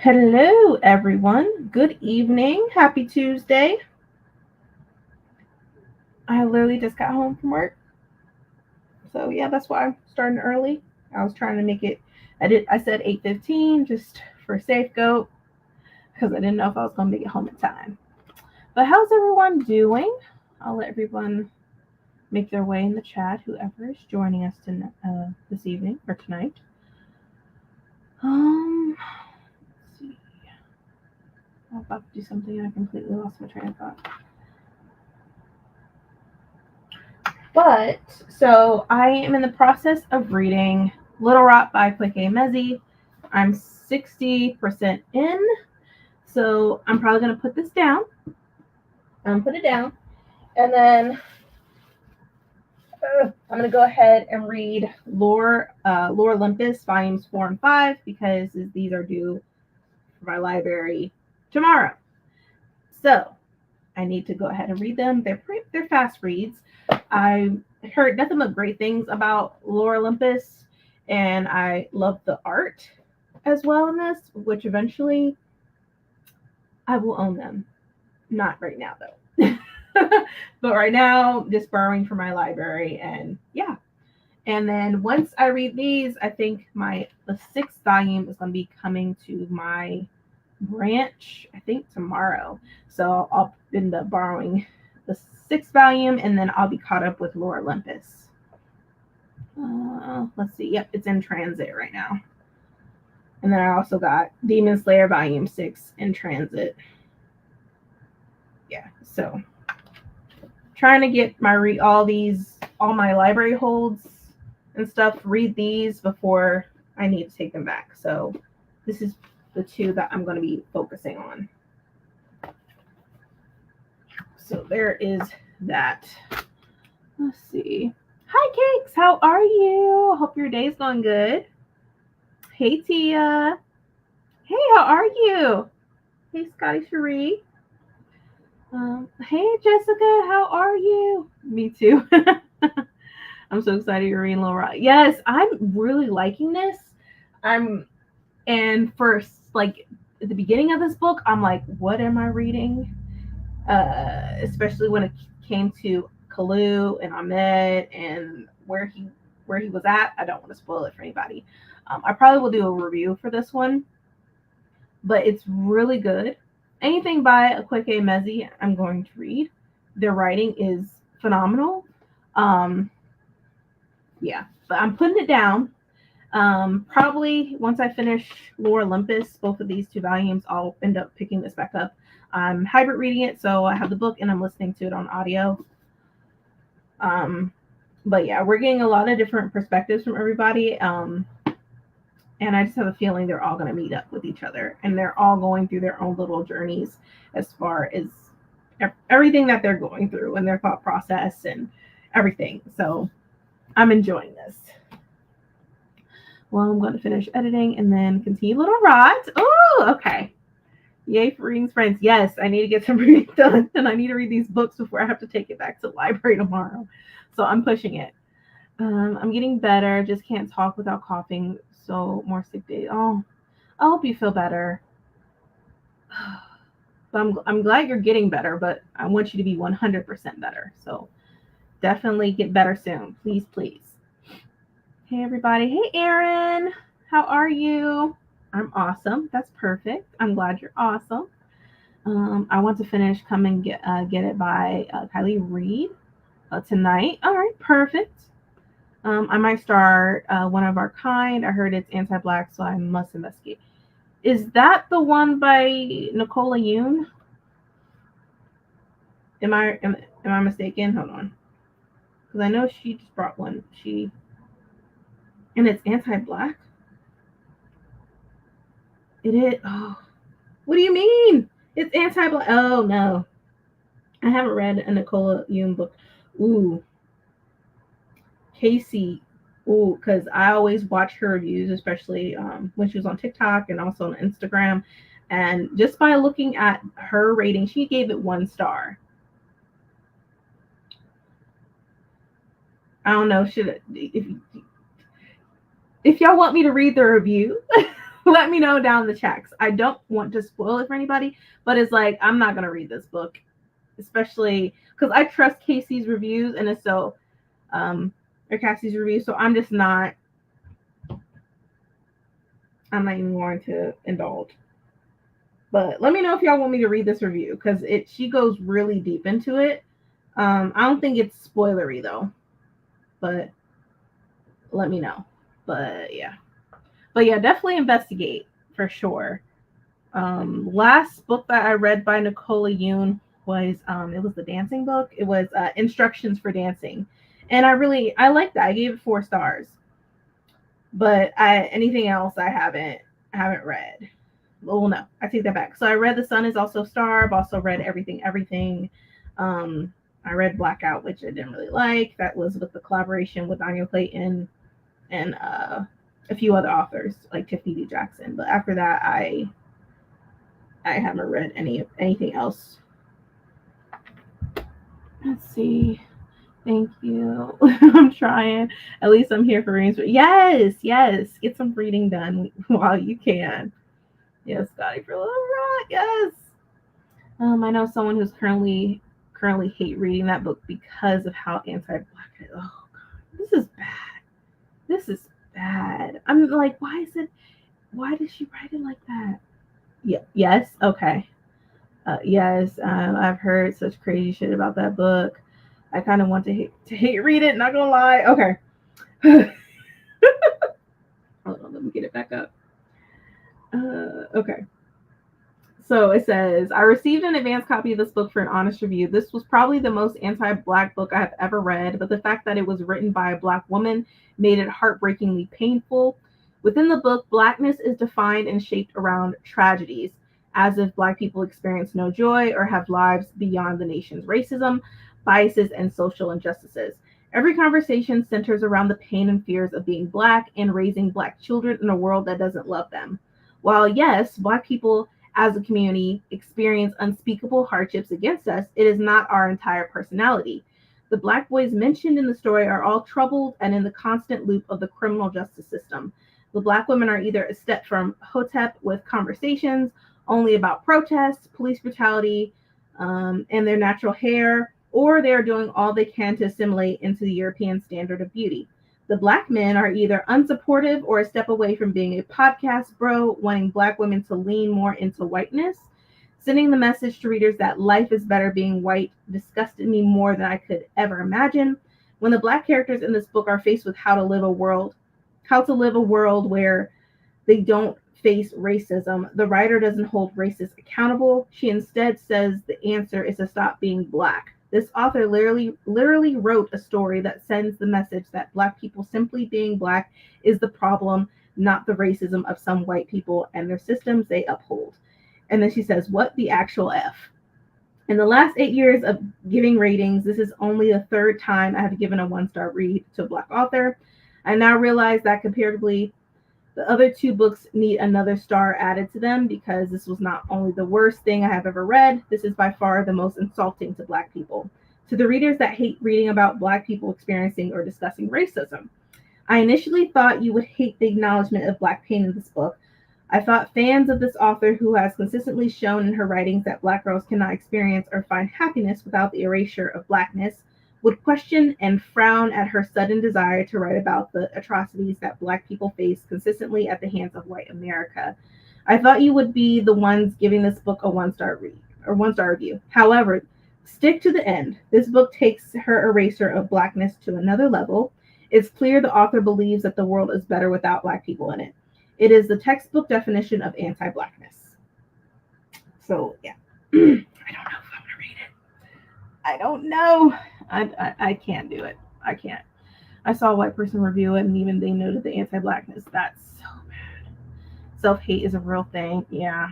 Hello, everyone. Good evening. Happy Tuesday. I literally just got home from work. So, yeah, that's why I'm starting early. I was trying to make it, I said 8:15 just for safe go because I didn't know if I was going to make it home in time. But how's everyone doing? I'll let everyone make their way in the chat, whoever is joining us this evening or tonight. Let's see. I'm about to do something and I completely lost my train of thought. But so I am in the process of reading Little Rock by Quick A. Mezzi. I'm 60% in, so I'm probably gonna put this down. Put it down, and then I'm gonna go ahead and read Lore Olympus volumes 4 and 5 because these are due for my library tomorrow. So I need to go ahead and read them. They're fast reads. I heard nothing but great things about Lore Olympus, and I love the art as well in this, which eventually I will own them. Not right now though. But right now, just borrowing from my library, and yeah. And then once I read these, I think the 6th volume is going to be coming to my branch, I think tomorrow. So I'll end up borrowing the 6th volume, and then I'll be caught up with Lore Olympus. Let's see. Yep, it's in transit right now. And then I also got Demon Slayer Volume 6 in transit. Yeah, so trying to get all my library holds and stuff, read these before I need to take them back. So this is the 2 that I'm going to be focusing on. So there is that. Let's see. Hi, Cakes. How are you? Hope your day's going good. Hey, Tia. Hey, how are you? Hey, Scotty Cherie. Hey, Jessica. How are you? Me too. I'm so excited you're reading Little Rock. Yes, I'm really liking this. And first, like at the beginning of this book, I'm like, what am I reading? Especially when it came to Kalu and Ahmed and where he was at. I don't want to spoil it for anybody. I probably will do a review for this one, but it's really good. Anything by Quick A. Mezzi, I'm going to read. Their writing is phenomenal. Yeah, but I'm putting it down. Probably once I finish Lore Olympus, both of these 2 volumes, I'll end up picking this back up. I'm hybrid reading it, so I have the book and I'm listening to it on audio. But yeah, we're getting a lot of different perspectives from everybody. And I just have a feeling they're all going to meet up with each other, and they're all going through their own little journeys as far as everything that they're going through and their thought process and everything. So I'm enjoying this. Well, I'm going to finish editing and then continue Little Rods. Oh, okay. Yay for reading sprints. Yes, I need to get some reading done, and I need to read these books before I have to take it back to the library tomorrow. So I'm pushing it. I'm getting better. Just can't talk without coughing. So more sick days. Oh, I hope you feel better. But I'm glad you're getting better, but I want you to be 100% better. So definitely get better soon. Please, please. Hey, everybody. Hey, Erin. How are you? I'm awesome. That's perfect. I'm glad you're awesome. I want to finish Come and Get It by Kylie Reed tonight. All right, perfect. I might start One of Our Kind. I heard it's anti-Black, so I must investigate. Is that the one by Nicola Yoon? Am I mistaken? Hold on, because I know she just brought one. And it's anti-Black. It is. Oh, what do you mean? It's anti-Black. Oh no, I haven't read a Nicola Yoon book. Ooh, Casey. Ooh, because I always watch her reviews, especially when she was on TikTok and also on Instagram. And just by looking at her rating, she gave it 1 star. I don't know. If y'all want me to read the review, let me know down in the chats. I don't want to spoil it for anybody, but it's like, I'm not going to read this book, especially because I trust Casey's reviews, and it's so, or Cassie's reviews, so I'm not even going to indulge. But let me know if y'all want me to read this review, because she goes really deep into it. I don't think it's spoilery though, but let me know. But yeah, definitely investigate for sure. Last book that I read by Nicola Yoon was it was the dancing book. It was Instructions for Dancing, and I liked that. I gave it 4 stars. But anything else I haven't read. Well, no, I take that back. So I read The Sun Is Also a Star. I've also read Everything. I read Blackout, which I didn't really like. That was with the collaboration with Daniel Clayton and a few other authors like Tiffany D. Jackson. But after that, I haven't read anything else. Let's see. Thank you. I'm trying. At least I'm here for readings. Yes. Get some reading done while you can. Yes, Scotty for Little Rock. Yes. I know someone who's currently hate reading that book because of how anti-Black it is. Oh God, this is bad. I'm like, why did she write it like that? Yeah. Yes. Okay. Yes. I've heard such crazy shit about that book. I kind of want to hate read it. Not gonna lie. Okay. Hold on. Let me get it back up. Okay. So it says, I received an advance copy of this book for an honest review. This was probably the most anti-Black book I have ever read, but the fact that it was written by a Black woman made it heartbreakingly painful. Within the book, Blackness is defined and shaped around tragedies, as if Black people experience no joy or have lives beyond the nation's racism, biases, and social injustices. Every conversation centers around the pain and fears of being Black and raising Black children in a world that doesn't love them. While yes, Black people as a community experience unspeakable hardships against us, it is not our entire personality. The Black boys mentioned in the story are all troubled and in the constant loop of the criminal justice system. The Black women are either a step from Hotep with conversations only about protests, police brutality, and their natural hair, or they are doing all they can to assimilate into the European standard of beauty. The Black men are either unsupportive or a step away from being a podcast bro, wanting Black women to lean more into whiteness. Sending the message to readers that life is better being white disgusted me more than I could ever imagine. When the Black characters in this book are faced with how to live a world where they don't face racism, the writer doesn't hold racists accountable. She instead says the answer is to stop being Black. This author literally wrote a story that sends the message that Black people simply being Black is the problem, not the racism of some white people and their systems they uphold. And then she says, what the actual F? In the last 8 years of giving ratings, this is only the 3rd time I have given a 1-star read to a Black author. I now realize that comparatively, the other 2 books need another star added to them because this was not only the worst thing I have ever read, this is by far the most insulting to Black people. To the readers that hate reading about Black people experiencing or discussing racism, I initially thought you would hate the acknowledgement of Black pain in this book. I thought fans of this author, who has consistently shown in her writings that Black girls cannot experience or find happiness without the erasure of Blackness, would question and frown at her sudden desire to write about the atrocities that Black people face consistently at the hands of white America. I thought you would be the ones giving this book a 1-star read or 1-star review. However, stick to the end. This book takes her erasure of Blackness to another level. It's clear the author believes that the world is better without Black people in it. It is the textbook definition of anti-Blackness. So yeah, I don't know if I'm gonna read it. I don't know. I can't do it. I can't. I saw a white person review it, and even they noted the anti-Blackness. That's so bad. Self-hate is a real thing. Yeah.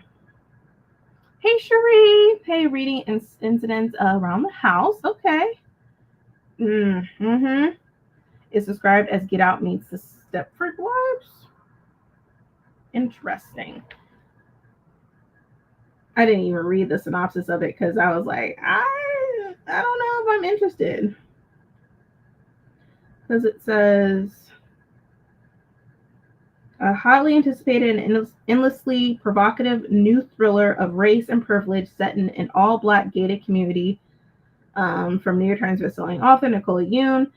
Hey, Cherie. Hey, reading incidents around the house. Okay. Mm-hmm. It's described as Get Out meets the Stepford Wives. Interesting. I didn't even read the synopsis of it because I was like, I don't know if I'm interested. Because it says, A highly anticipated and endlessly provocative new thriller of race and privilege set in an all-black gated community, from New York Times bestselling author Nicola Yoon.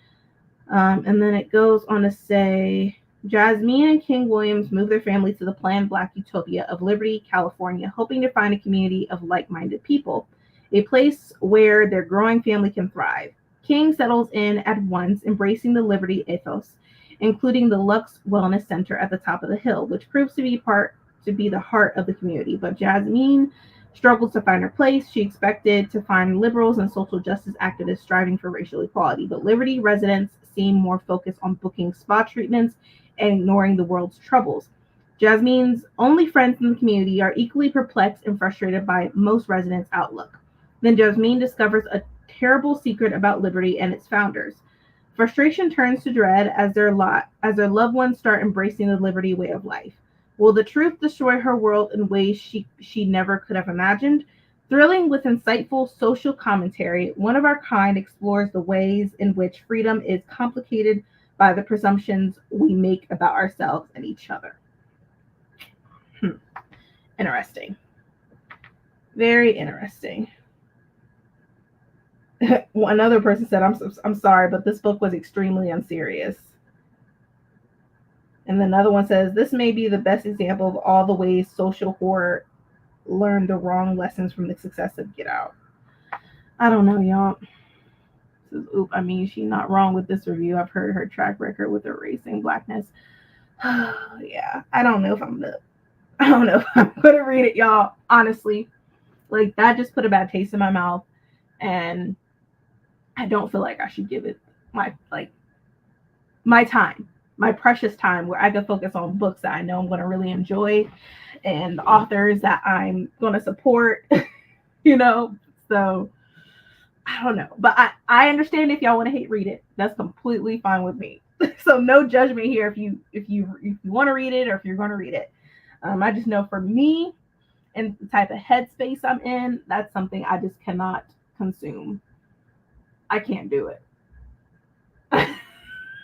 And then it goes on to say, Jasmine and King Williams moved their family to the planned Black utopia of Liberty, California, hoping to find a community of like-minded people, a place where their growing family can thrive. King settles in at once, embracing the Liberty ethos, including the Lux Wellness Center at the top of the hill, which proves to be the heart of the community. But Jasmine struggles to find her place. She expected to find liberals and social justice activists striving for racial equality, but Liberty residents seem more focused on booking spa treatments and ignoring the world's troubles. Jasmine's only friends in the community are equally perplexed and frustrated by most residents' outlook. Then Jasmine discovers a terrible secret about Liberty and its founders. Frustration turns to dread as their loved ones start embracing the Liberty way of life. Will the truth destroy her world in ways she never could have imagined? Thrilling with insightful social commentary, One of Our Kind explores the ways in which freedom is complicated by the presumptions we make about ourselves and each other. Interesting. Very interesting. One other person said, I'm sorry, but this book was extremely unserious. And another one says, this may be the best example of all the ways social horror learned the wrong lessons from the success of Get Out. I don't know, y'all. She's not wrong with this review. I've heard her track record with erasing blackness. Yeah, I don't know if I'm gonna read it, y'all. Honestly, like, that just put a bad taste in my mouth, and I don't feel like I should give it my time, my precious time, where I can focus on books that I know I'm going to really enjoy and the authors that I'm going to support, so I don't know, but I understand if y'all want to hate read it. That's completely fine with me. So no judgment here if you want to read it or if you're going to read it. I just know for me and the type of headspace I'm in, that's something I just cannot consume. I can't do it.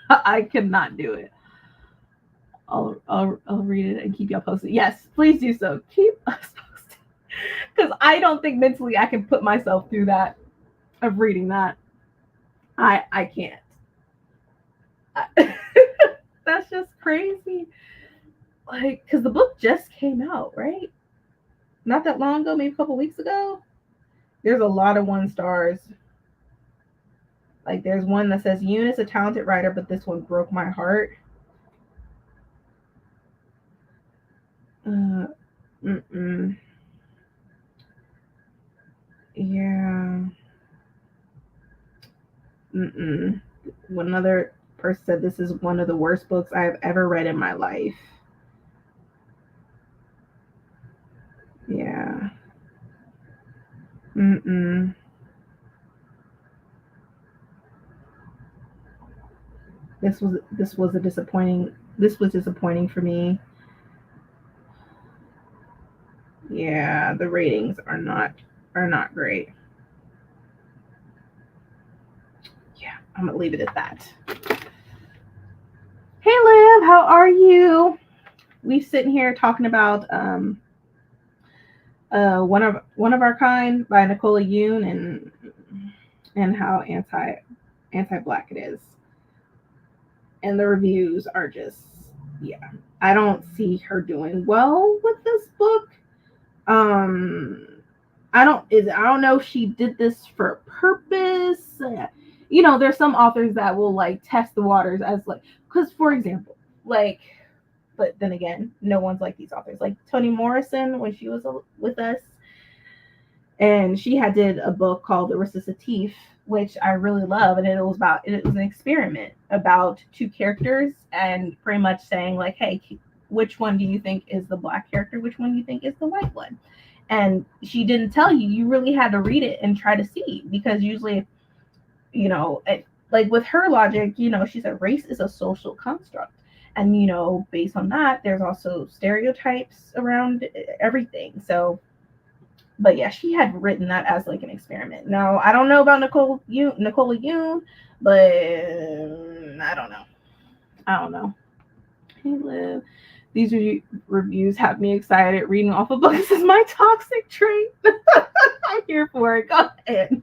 I cannot do it. I'll read it and keep y'all posted. Yes, please do so. Keep us posted. Because I don't think mentally I can put myself through that, of reading that. I can't. That's just crazy. Like, because the book just came out, right? Not that long ago, maybe a couple weeks ago. There's a lot of 1 stars. Like, there's one that says, Yoon is a talented writer, but this one broke my heart. Yeah. One other person said, this is one of the worst books I have ever read in my life. Yeah. This was disappointing for me. Yeah, the ratings are not great. Yeah, I'm gonna leave it at that. Hey Liv, how are you? We sitting here talking about one of Our Kind by Nicola Yoon and how anti-black it is. And the reviews are just, yeah. I don't see her doing well with this book. I don't know if she did this for a purpose. There's some authors that will like test the waters as like, because for example, like, but then again, no one's like these authors. Like Toni Morrison, when she was with us, and she did a book called The Recitative, which I really love, and it was an experiment about 2 characters and pretty much saying like, hey, which one do you think is the black character? Which one do you think is the white one? And she didn't tell you. You really had to read it and try to see, because usually, like with her logic, she said race is a social construct. And, based on that, there's also stereotypes around everything. So, but yeah, she had written that as like an experiment. Now, I don't know about Nicola Yoon, but I don't know. Hey, Liv. These reviews have me excited. Reading off of books is my toxic trait. I'm here for it. Go ahead.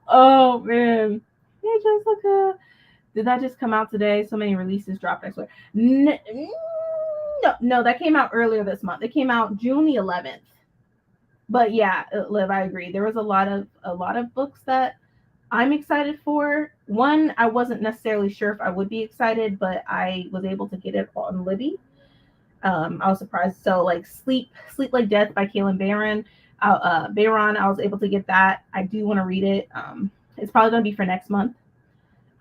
Oh man. Hey Jessica. Did that just come out today? So many releases dropped, I swear. No, that came out earlier this month. It came out June the 11th. But yeah, Liv, I agree. There was a lot of books that I'm excited for. One, I wasn't necessarily sure if I would be excited, but I was able to get it on Libby. I was surprised. So like Sleep Like Death by Kaylin Barron. I was able to get that. I do want to read it. It's probably going to be for next month.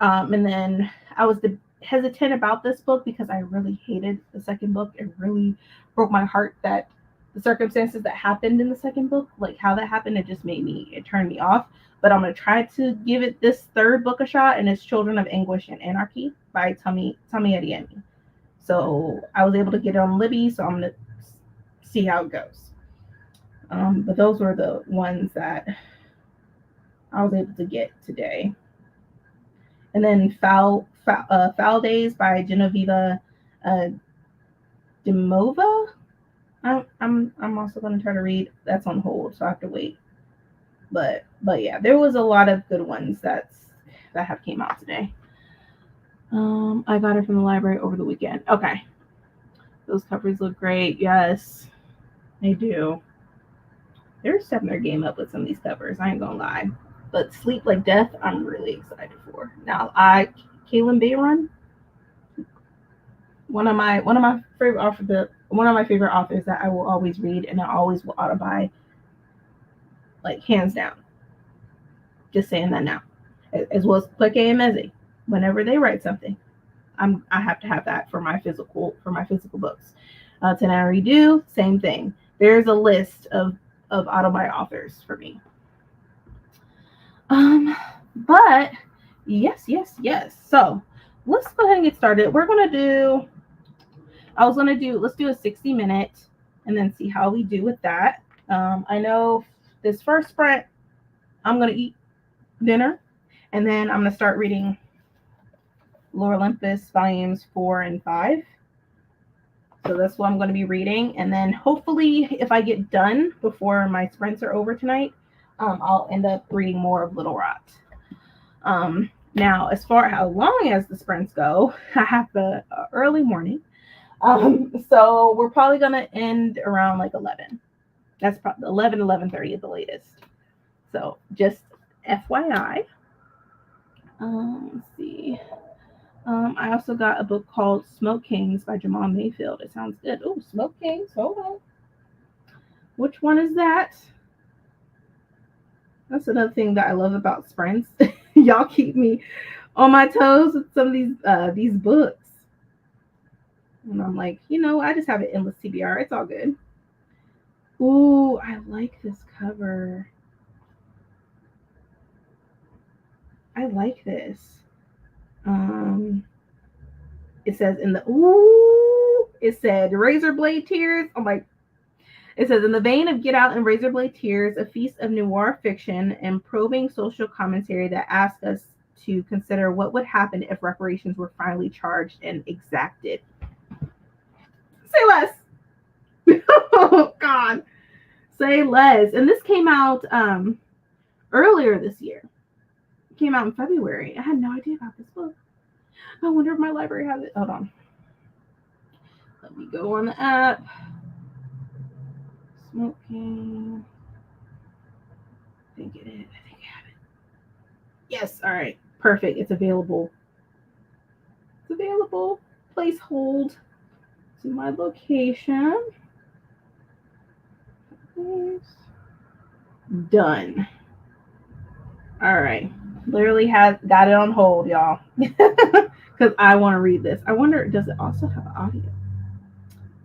And then I was hesitant about this book because I really hated the second book. It really broke my heart that the circumstances that happened in the second book, like how that happened, it turned me off. But I'm going to try to give it this third book a shot, and it's Children of Anguish and Anarchy by Tami Adeyemi. So I was able to get it on Libby, so I'm going to see how it goes. But those were the ones that I was able to get today. And then Foul Days by Genoveva Dimova. I'm also going to try to read. That's on hold, so I have to wait. But yeah, there was a lot of good ones that have came out today. I got it from the library over the weekend. Okay. Those covers look great. Yes, they do. They're stepping their game up with some of these covers. I ain't gonna lie. But Sleep Like Death, I'm really excited for. Now, Kaylin Barron, one of my favorite authors that I will always read and I always will auto buy, like hands down. Just saying that now, as well as Plique and Mezzi. Whenever they write something, I have to have that for my physical books. Tanari Do, same thing. There's a list of auto buy authors for me. But yes. So let's go ahead and get started. Let's do a 60-minute and then see how we do with that. I know this first sprint, I'm going to eat dinner and then I'm going to start reading Lore Olympus volumes 4 and 5. So that's what I'm going to be reading. And then hopefully if I get done before my sprints are over tonight, I'll end up reading more of Little Rot. Now, as far how long as the sprints go, I have the early morning. So we're probably going to end around like 11. That's probably 11:30 at the latest. So just FYI. Let's see. I also got a book called Smoke Kings by Jamal Mayfield. It sounds good. Oh, Smoke Kings. Hold on. Which one is that? That's another thing that I love about sprints. Y'all keep me on my toes with some of these books. And I'm like, I just have an endless TBR. It's all good. Ooh, I like this cover. I like this. It says it said razor blade tears. I'm like, it says, in the vein of Get Out and Razor Blade Tears, a feast of noir fiction and probing social commentary that asks us to consider what would happen if reparations were finally charged and exacted. Say less. Oh, God. Say less. And this came out earlier this year. It came out in February. I had no idea about this book. I wonder if my library has it. Hold on. Let me go on the app. Smoking. I think I have it. Yes, all right. Perfect. It's available. Place hold to my location. Done. All right. Literally got it on hold, y'all. Because I want to read this. I wonder, does it also have audio?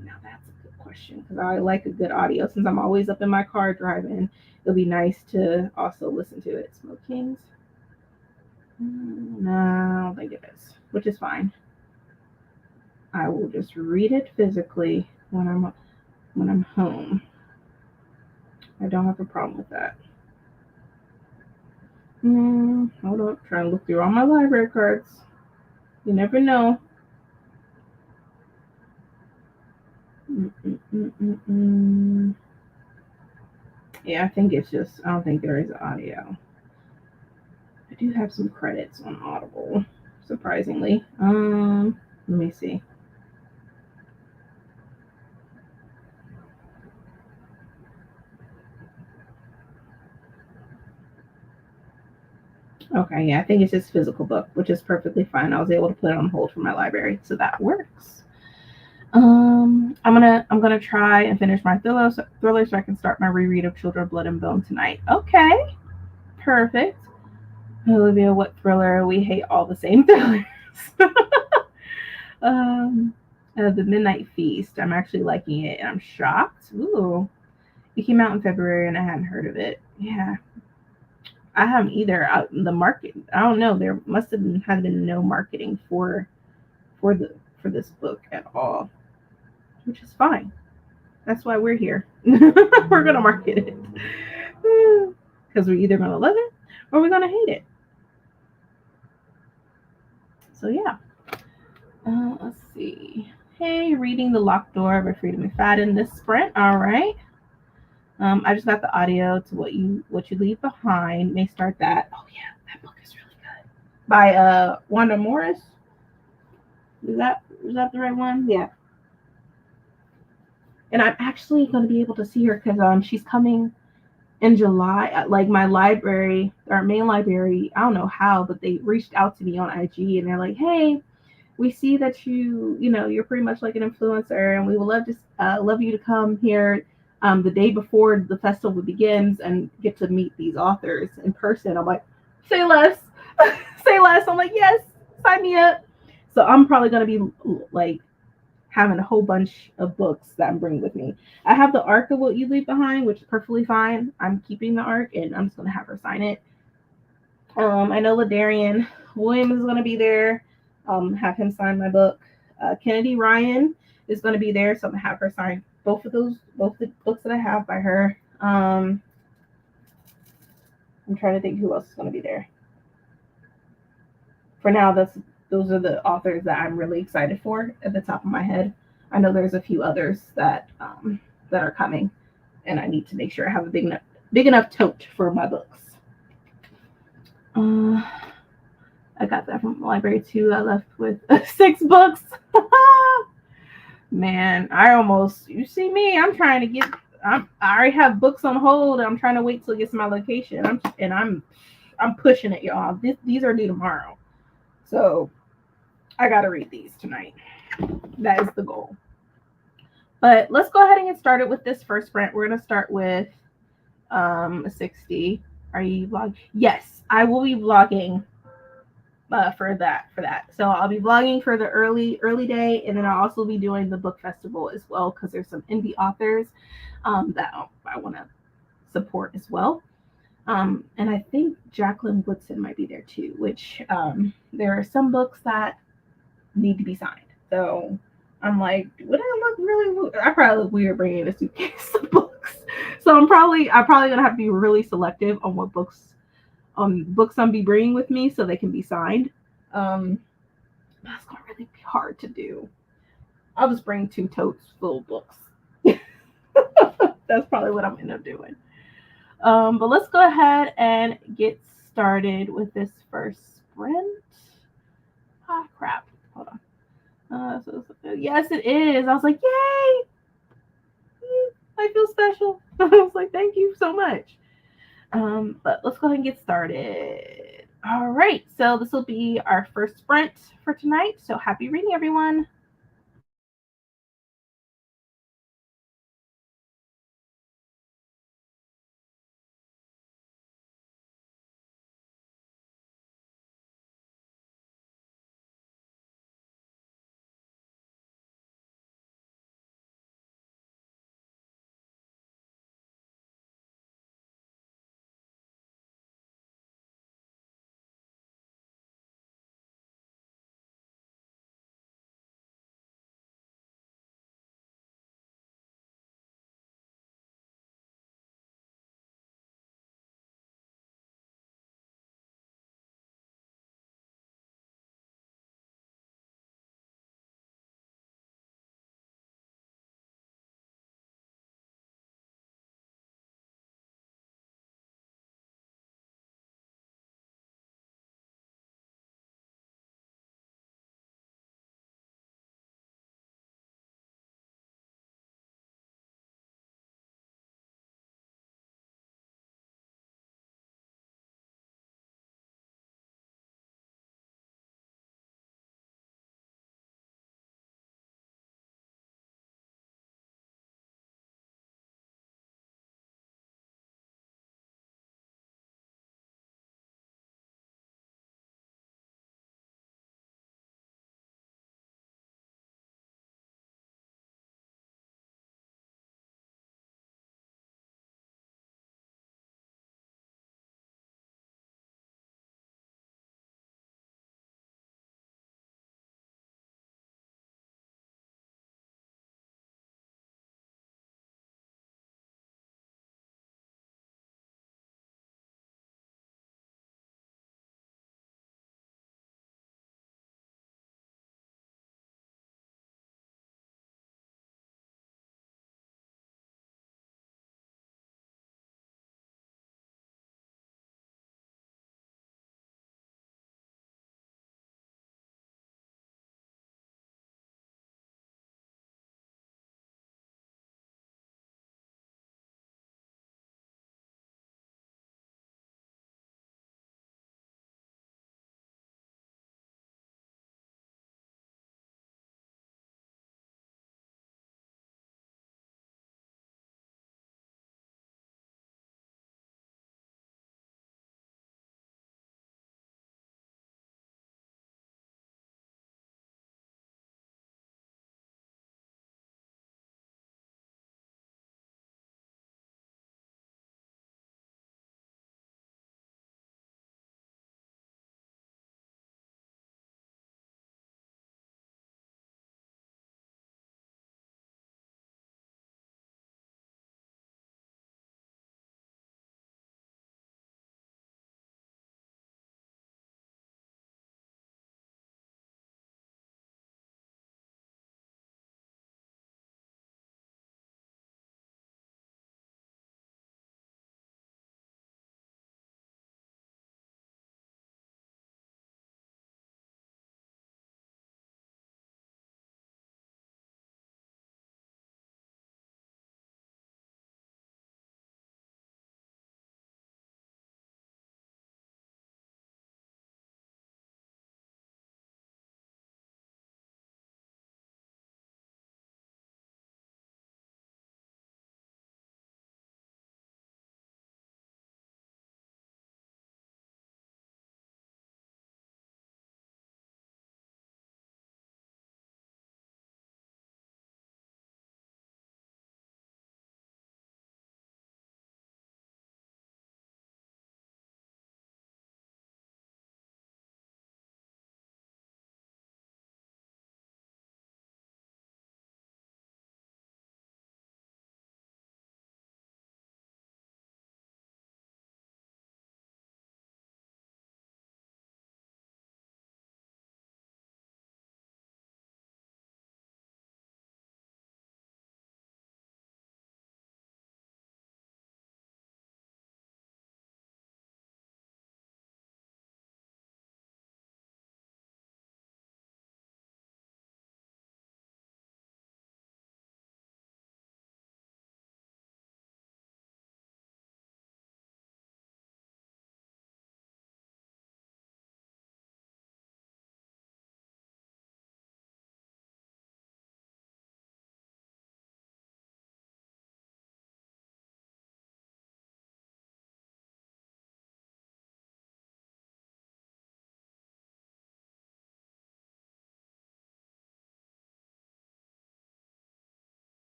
Now that's a good question. Because I like a good audio. Since I'm always up in my car driving, it'll be nice to also listen to it. Smoke Kings. No, I don't think it is. Which is fine. I will just read it physically when I'm home. I don't have a problem with that. Hold up, trying to look through all my library cards. You never know. Yeah, I think it's just, I don't think there is audio. I do have some credits on Audible, surprisingly. Let me see. Okay, yeah, I think it's just physical book, which is perfectly fine. I was able to put it on hold for my library, so that works. I'm gonna try and finish my thriller so I can start my reread of Children of Blood and Bone tonight. Okay, perfect. Olivia, what thriller? We hate all the same thrillers. um, the Midnight Feast. I'm actually liking it, and I'm shocked. Ooh, it came out in February, and I hadn't heard of it. Yeah, I haven't either. The market, I don't know. There must have been no marketing for this book at all, which is fine. That's why we're here. We're gonna market it because we're either gonna love it or we're gonna hate it. So yeah. Let's see. Hey, reading The Locked Door by Frida McFadden. This sprint. All right. I just got the audio to what you leave behind. May start that. Oh yeah, that book is really good. By Wanda Morris. Is that the right one? Yeah. And I'm actually going to be able to see her because she's coming in July. Like my library, our main library, I don't know how, but they reached out to me on IG and they're like, "Hey, we see that you're pretty much like an influencer, and we would love you to come here the day before the festival begins and get to meet these authors in person." I'm like, "Say less, say less." I'm like, "Yes, sign me up." So I'm probably gonna be like having a whole bunch of books that I'm bringing with me. I have the arc of What You Leave Behind, which is perfectly fine. I'm keeping the arc, and I'm just gonna have her sign it. I know Ladarian Williams is gonna be there. Have him sign my book. Kennedy Ryan is gonna be there, so I'm gonna have her sign both the books that I have by her. I'm trying to think who else is gonna be there. For now, those are the authors that I'm really excited for at the top of my head. I know there's a few others that are coming, and I need to make sure I have a big enough tote for my books. I got that from the library too. I left with 6 books. Man, you see me. I already have books on hold. I'm trying to wait till it gets to my location. I'm pushing it, y'all. These are due tomorrow, so I gotta read these tonight. That is the goal. But let's go ahead and get started with this first sprint. We're gonna start with 60. Are you vlogging? Yes, I will be vlogging for that. So I'll be vlogging for the early day, and then I'll also be doing the book festival as well because there's some indie authors that I want to support as well. And I think Jacqueline Woodson might be there too, which there are some books that need to be signed. So I'm like, would I look really? I probably look weird bringing a suitcase of books. So I'm probably gonna have to be really selective on what books I'm be bringing with me so they can be signed. That's gonna really be hard to do. I'll just bring 2 totes full of books. That's probably what I'm gonna end up doing. But let's go ahead and get started with this first sprint. Ah, crap. Hold on. Yes, it is. I was like, yay! I feel special. I was like, thank you so much. But let's go ahead and get started. All right, so this will be our first sprint for tonight. So happy reading, everyone.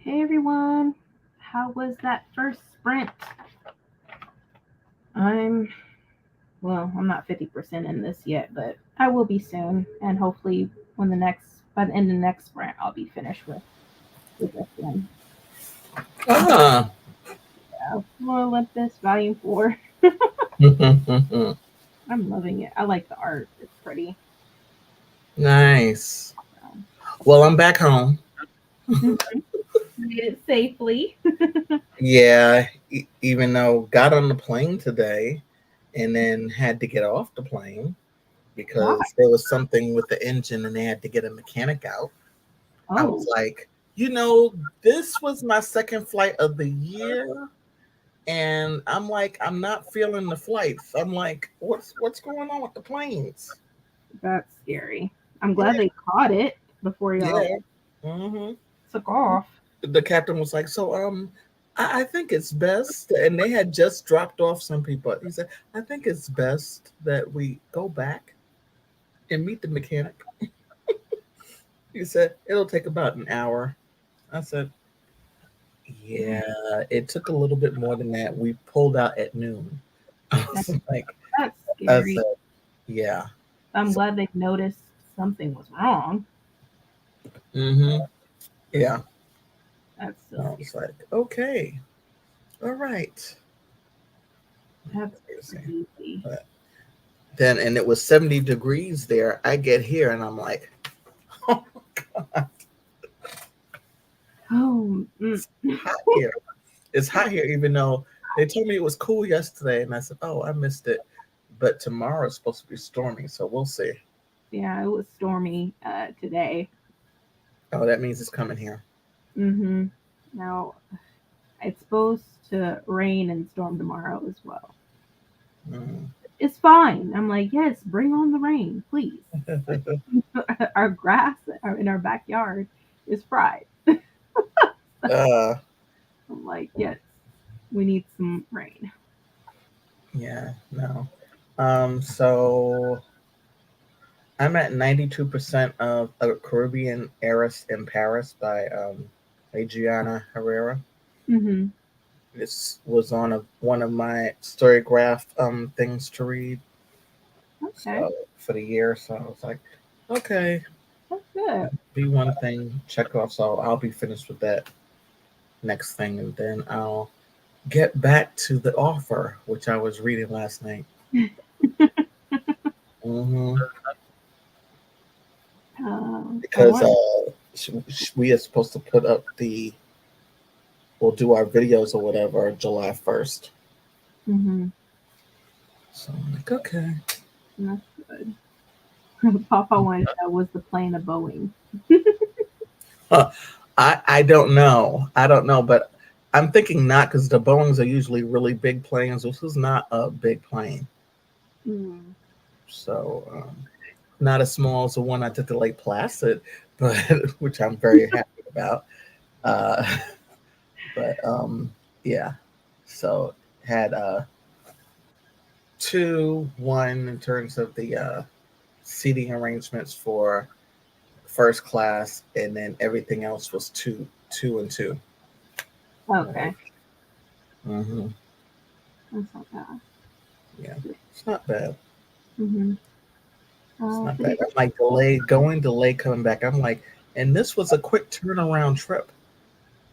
Hey everyone, how was that first sprint? I'm not 50% in this yet, but I will be soon, and hopefully by the end of the next sprint, I'll be finished with this one. Ah. Yeah, More Olympus Volume 4. I'm loving it. I like the art. It's pretty. Nice. So. Well, I'm back home. Made it safely. Yeah, even though got on the plane today and then had to get off the plane Why? because there was something with the engine and they had to get a mechanic out. I was Oh, like, this was my second flight of the year. And I'm like, I'm not feeling the flights. I'm like, what's going on with the planes? that's scary. I'm Yeah, glad they caught it before y'all yeah. Hmm. took off. The captain was like, so I think it's best, and they had just dropped off some people. He said, I think it's best that we go back and meet the mechanic. He said it'll take about an hour. I said, yeah, it took a little bit more than that. We pulled out at noon. I That's, was like, that's I scary. said, yeah. I'm So, glad they noticed something was wrong. mm-hmm, yeah. That's so I scary. was like, okay, all right. That's Crazy. crazy. But then, and it was 70 degrees there. I get here and I'm like, oh, God, Oh, it's hot here. It's hot here, even though they told me it was cool yesterday. And I said, oh, I missed it. But tomorrow is supposed to be stormy. So we'll see. yeah, it was stormy today. Oh, that means it's coming here. Mm-hmm. Now it's supposed to rain and storm tomorrow as well. Mm. It's fine. I'm like, yes, bring on the rain, please. Like, our grass in our backyard is fried. uh, I'm like, yes, we need some rain. yeah, no. So I'm at 92% of A Caribbean Heiress in Paris by Adriana Herrera. Mm-hmm. This was on one of my storygraph things to read Okay, for the year. So I was like, okay, that's good. be one thing, check off. So I'll be finished with that next thing, and then I'll get back to the offer, which I was reading last night. Hmm. I Because want. we are supposed to put up we'll do our videos or whatever July 1st. Mm-hmm. So I'm like, okay. That's good. Papa wanted to know was the plane a Boeing? Huh. I don't know. I don't know, but I'm thinking not because the Boeings are usually really big planes. This is not a big plane. Mm. So not as small as the one I took to Lake Placid, but which I'm very happy about. Uh, but yeah, so had one in terms of the seating arrangements for first class, and then everything else was two and two. Okay, Right. Mm-hmm. that's not bad. Yeah, it's not bad. Mm-hmm. It's not But bad. I'm like delayed going, delayed coming back. I'm like, and this was a quick turnaround trip.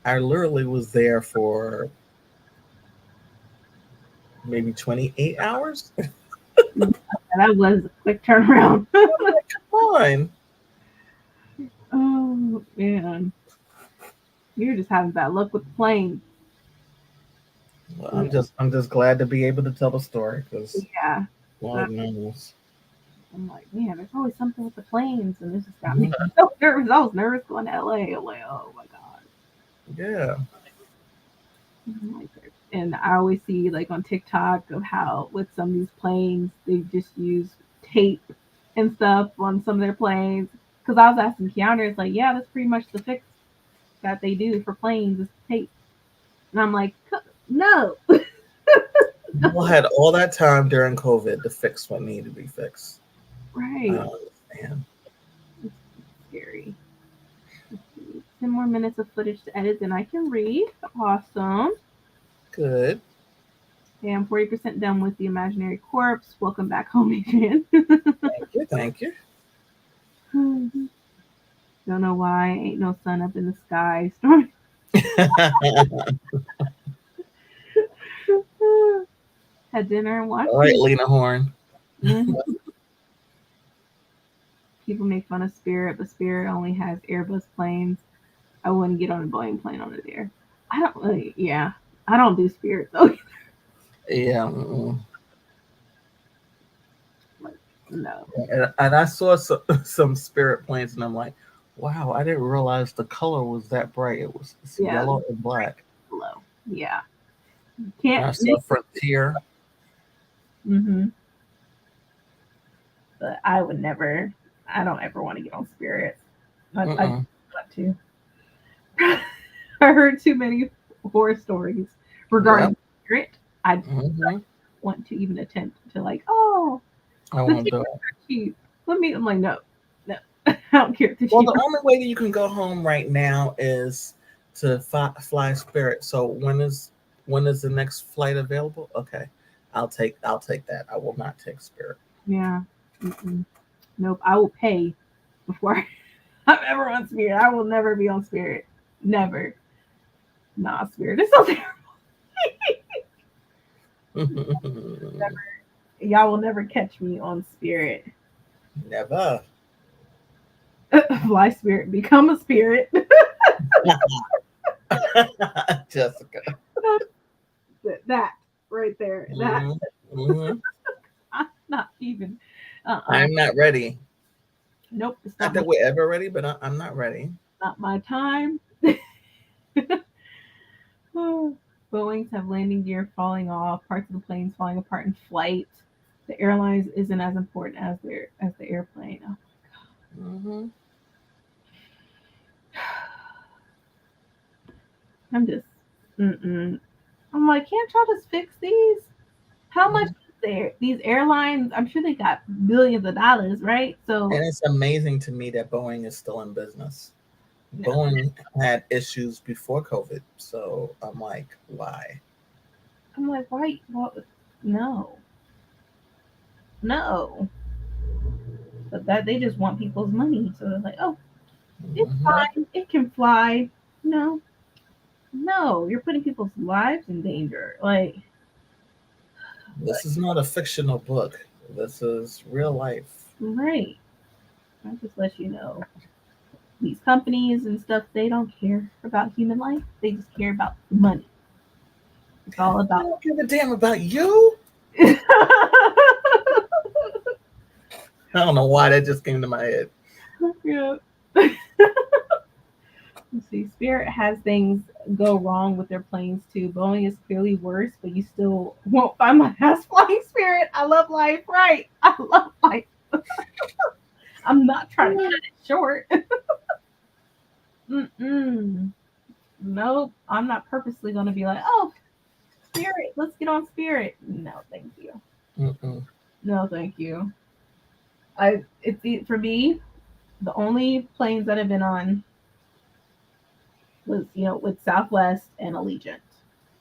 I literally was there for maybe 28 hours. that was a quick turnaround. Come on. Oh man, you're just having bad luck with the plane. Well, Yeah, I'm just glad to be able to tell the story because yeah. Lord That, knows. I'm like, man, there's always something with the planes, and this just got me Mhm. so nervous. I was nervous going to LA. I'm like, oh my god. Yeah. I'm like, and I always see like on TikTok of how with some of these planes they just use tape and stuff on some of their planes. Because I was asking Keanu, it's like, yeah, that's pretty much the fix that they do for planes is tape. And I'm like, no. People had all that time during COVID to fix what needed to be fixed. I Right. don't understand. It's scary. Let's see. 10 more minutes of footage to edit, then I can read. Awesome. Good. Okay, I'm 40% done with the imaginary corpse. Welcome back home, Adrian. Thank you. Thank you. Don't know why. Ain't no sun up in the sky. Storm. Had dinner and watched. All right, Lena Horne. Mhm. People make fun of Spirit, but Spirit only has Airbus planes. I wouldn't get on a Boeing plane on it there. I don't really, yeah. I don't do Spirit though. Yeah. No. And I saw some Spirit planes, and I'm like, wow, I didn't realize the color was that bright. It's Yeah. yellow and black. Hello. Yeah. And Can't. I saw Frontier. Mm-hmm. But I would never. I don't ever want to get on Spirit. I want to. I heard too many horror stories regarding Spirit. I don't want to even attempt to like. Oh, I the won't do tickets it. are cheap. Let me. I'm like, no. I don't care if the Well, cheap. the only way that you can go home right now is to fly Spirit. So when is the next flight available? Okay, I'll take that. I will not take Spirit. Yeah. Mm-mm. Nope. I will pay before I'm ever on Spirit. I will never be on Spirit. Never. Nah, Spirit is so terrible. Never. Y'all will never catch me on Spirit. Never. Fly Spirit, become a spirit. Jessica. That right there. That I'm not even. I'm not ready. Nope. It's Not not that we're ever ready, but I'm not ready. not my time. Boeings have landing gear falling off, parts of the planes falling apart in flight. The airlines isn't as important as the airplane. Oh Mm-hmm. I'm just, I'm like, can't y'all just fix these? How much is there? These airlines, I'm sure they got billions of dollars, right? So, And it's amazing to me that Boeing is still in business. yeah. Boeing had issues before COVID, so I'm like, why? I'm like, why? Well, no, no. But that they just want people's money. So they're like, oh, it's fine. It can fly. No, no, you're putting people's lives in danger. Like, This is not a fictional book. This is real life. right. I just let you know. These companies and stuff, they don't care about human life. They just care about the money. It's all I about. don't give a damn about you. I don't know why that just came to my head. Yeah. Let's see, Spirit has things go wrong with their planes too. Boeing is clearly worse, but you still won't find my ass flying Spirit. I love life, right? I love life. I'm not trying to cut it short. Nope. I'm not purposely going to be like, oh, Spirit, let's get on Spirit. No, thank you. Mm-mm. No, thank you. For me, the only planes that I've been on was with Southwest and Allegiant,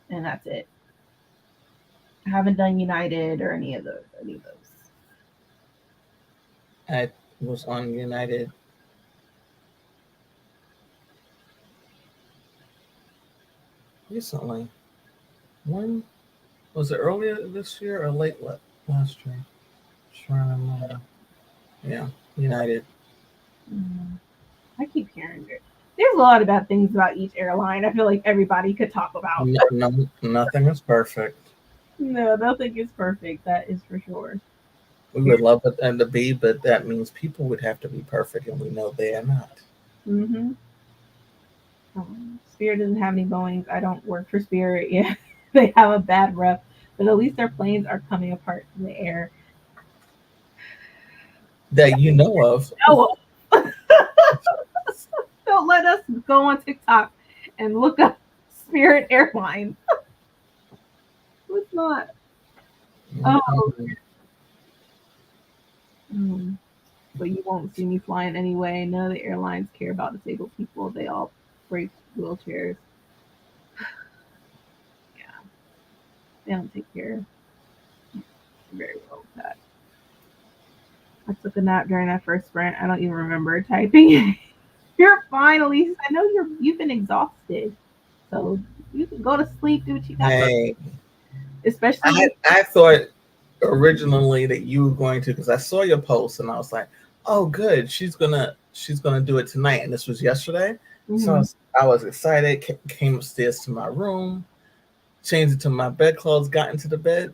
and that's it. I haven't done United or any of those. I was on United. Recently. When was it? Earlier this year or late last year? Just trying to remember. Yeah, United. I keep hearing it. There's a lot of bad things about each airline. I feel like everybody could talk about. No, nothing is perfect. No, nothing is perfect. That is for sure. We would love it and to be, but that means people would have to be perfect, and we know they are not. Mm-hmm. Spirit doesn't have any Boeings. I don't work for Spirit. Yeah, they have a bad rep, but at least their planes are coming apart from the air. That you know of. Oh, don't let us go on TikTok and look up Spirit Airlines. It's not. Oh. But you won't see me flying anyway. None of the airlines care about disabled people. They all break wheelchairs. Yeah, they don't take care very well with that. I took a nap during that first sprint. I don't even remember typing. You're fine, Elise. I know you've been exhausted, so you can go to sleep, do what you got to. Hey, Especially I thought originally that you were going to, because I saw your post and I was like, oh, good, she's gonna do it tonight, and this was yesterday. So I was excited. Came upstairs to my room, changed it to my bedclothes, got into the bed.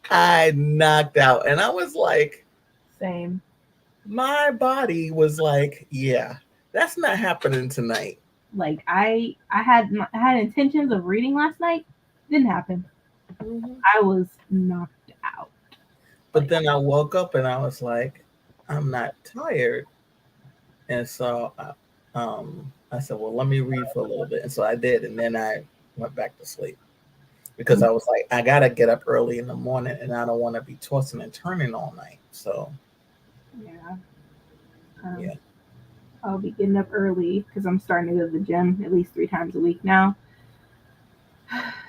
I knocked out, and I was like, same. my body was like, yeah, that's not happening tonight. Like I had intentions of reading last night. Didn't happen. I was knocked out. But then I woke up and I was like, I'm not tired. And so I said, well, let me read for a little bit. And so I did. And then I went back to sleep because I was like, I got to get up early in the morning and I don't want to be tossing and turning all night. So, yeah. Yeah. I'll be getting up early because I'm starting to go to the gym at least 3 times a week now.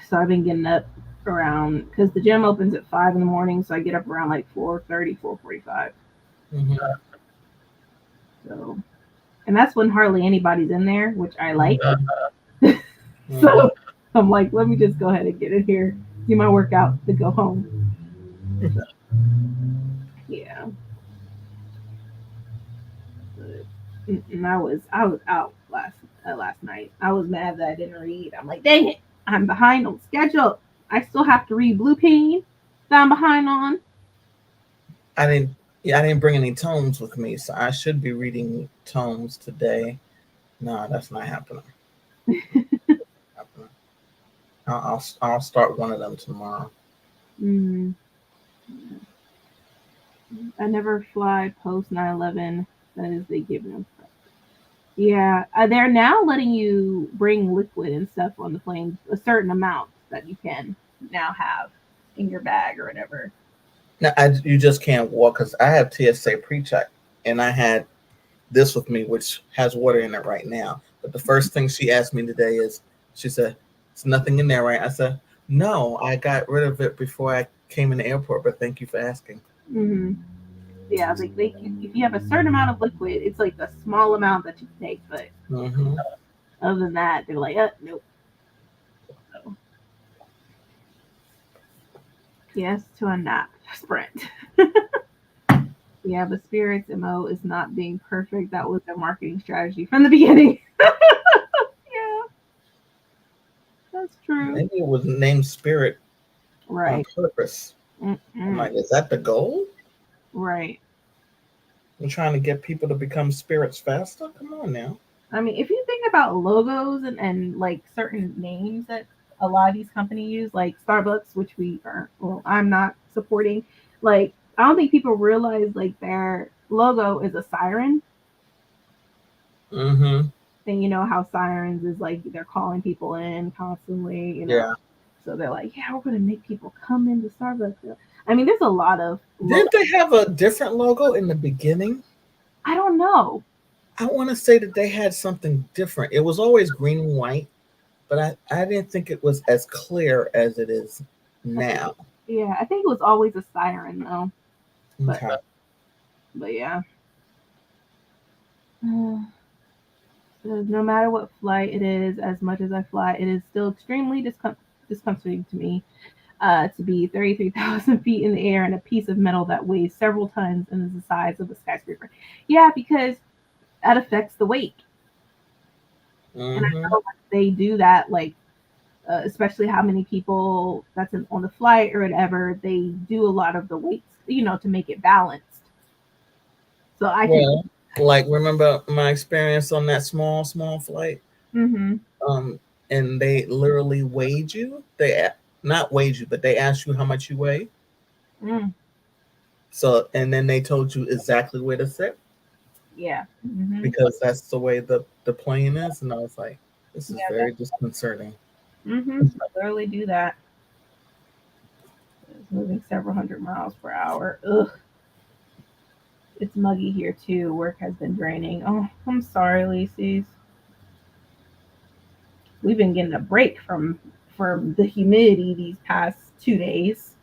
So I've been getting up around, because the gym opens at 5 in the morning. So I get up around like 4:30, 4:45. So, and that's when hardly anybody's in there, which I like. So I'm like, let me just go ahead and get in here, do my workout, to go home. So, yeah. And I was out last night. I was mad that I didn't read. I'm like, dang it, I'm behind on schedule. I still have to read Blue Pain that I'm behind on. I didn't bring any tomes with me, so I should be reading tomes today. No, that's not happening. I'll start one of them tomorrow. I never fly post 9/11. That is, they give them. Yeah, they're now letting you bring liquid and stuff on the plane, a certain amount that you can now have in your bag or whatever. No, you just can't walk, because I have TSA pre-check, and I had this with me, which has water in it right now. But the first thing she asked me today is, she said, "There's nothing in there, right?" I said, "No, I got rid of it before I came in the airport, but thank you for asking." Yeah, like if you have a certain amount of liquid, it's like a small amount that you can take, but other than that, they're like, nope. So, yes to a nap sprint. Yeah, but Spirit's MO is not being perfect. That was their marketing strategy from the beginning. Yeah, that's true. Maybe it was named Spirit on purpose. I'm like, is that the goal? Right. We're trying to get people to become spirits faster? Come on now. I mean, if you think about logos and like certain names that a lot of these companies use, like Starbucks, which I'm not supporting, like, I don't think people realize like their logo is a siren. And you know how sirens is like they're calling people in constantly, Yeah. So they're like, yeah, we're gonna make people come into Starbucks. I mean, there's a lot of Didn't they have a different logo in the beginning? I don't know. I want to say that they had something different. It was always green and white, but I didn't think it was as clear as it is now. Yeah, I think it was always a siren though. Okay. But yeah. No matter what flight it is, as much as I fly, it is still extremely discomforting to me to be 33,000 feet in the air and a piece of metal that weighs several tons and is the size of a skyscraper. Yeah, because that affects the weight. And I know they do that, like, especially how many people that's on the flight or whatever, they do a lot of the weights, to make it balanced. So I can like, remember my experience on that small flight? And they literally weighed you. They not weighed you, but they asked you how much you weigh. So, and then they told you exactly where to sit. Yeah. Because that's the way the plane is. And I was like, this is very disconcerting. Literally do that. It's moving several hundred miles per hour. Ugh. It's muggy here too. Work has been draining. Oh, I'm sorry, Lacey's. We've been getting a break from the humidity these past 2 days.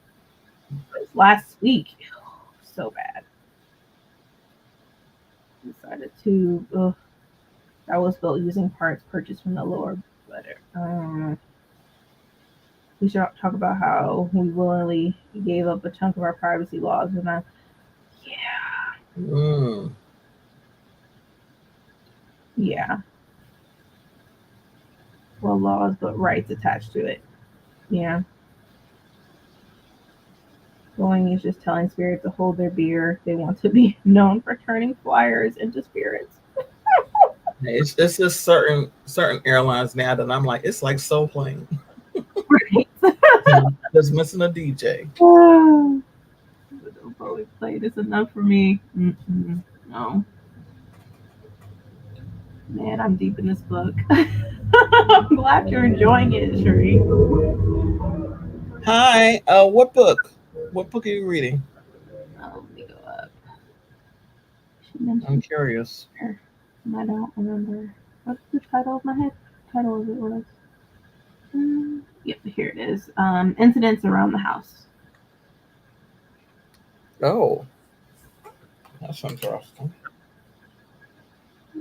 Last week, so bad. Decided to. Ugh, that was built using parts purchased from the lower. But we should talk about how we willingly gave up a chunk of our privacy laws, and yeah, well, laws but rights attached to it. Yeah, going is just telling spirits to hold their beer. They want to be known for turning flyers into spirits. It's just certain airlines now that I'm like, it's like Soul Plane. Right. Just missing a DJ. But we played. It's enough for me. No, man, I'm deep in this book. I'm glad you're enjoying it, Sheree. Hi. What book? What book are you reading? Let me go up. She I'm mentioned curious. her, and I don't remember what's the title of my head. Title of it was. Yep, here it is. Incidents around the house. Oh, that's interesting.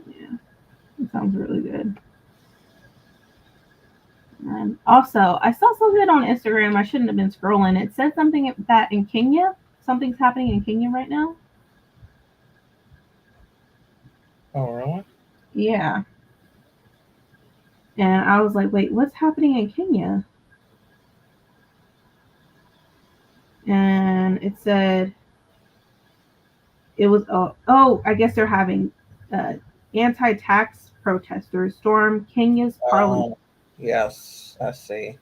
Yeah, it sounds really good. And also, I saw something on Instagram. I shouldn't have been scrolling. It said something that in Kenya, something's happening in Kenya right now. Oh, really? Yeah. And I was like, wait, what's happening in Kenya? And it said it was, I guess they're having uh, anti tax protesters storm Kenya's parliament. Oh, yes, I see.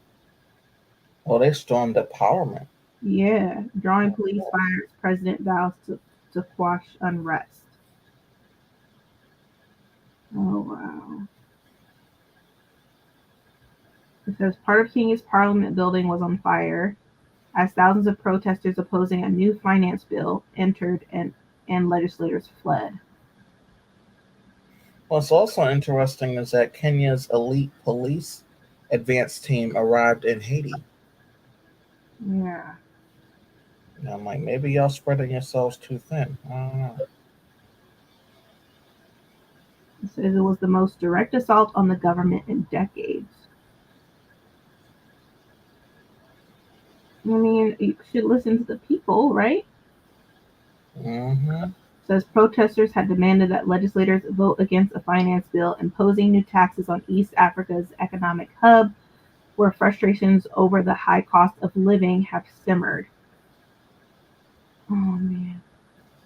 Well, they stormed the Parliament. Yeah, drawing police fires. President vows to quash unrest. Oh, wow. It says part of Kenya's parliament building was on fire as thousands of protesters opposing a new finance bill entered and legislators fled. What's also interesting is that Kenya's elite police advance team arrived in Haiti. Yeah. And I'm like, maybe y'all spreading yourselves too thin. I don't know. It says it was the most direct assault on the government in decades. I mean, you should listen to the people, right? Mm-hmm. Says protesters had demanded that legislators vote against a finance bill imposing new taxes on East Africa's economic hub, where frustrations over the high cost of living have simmered. Oh man.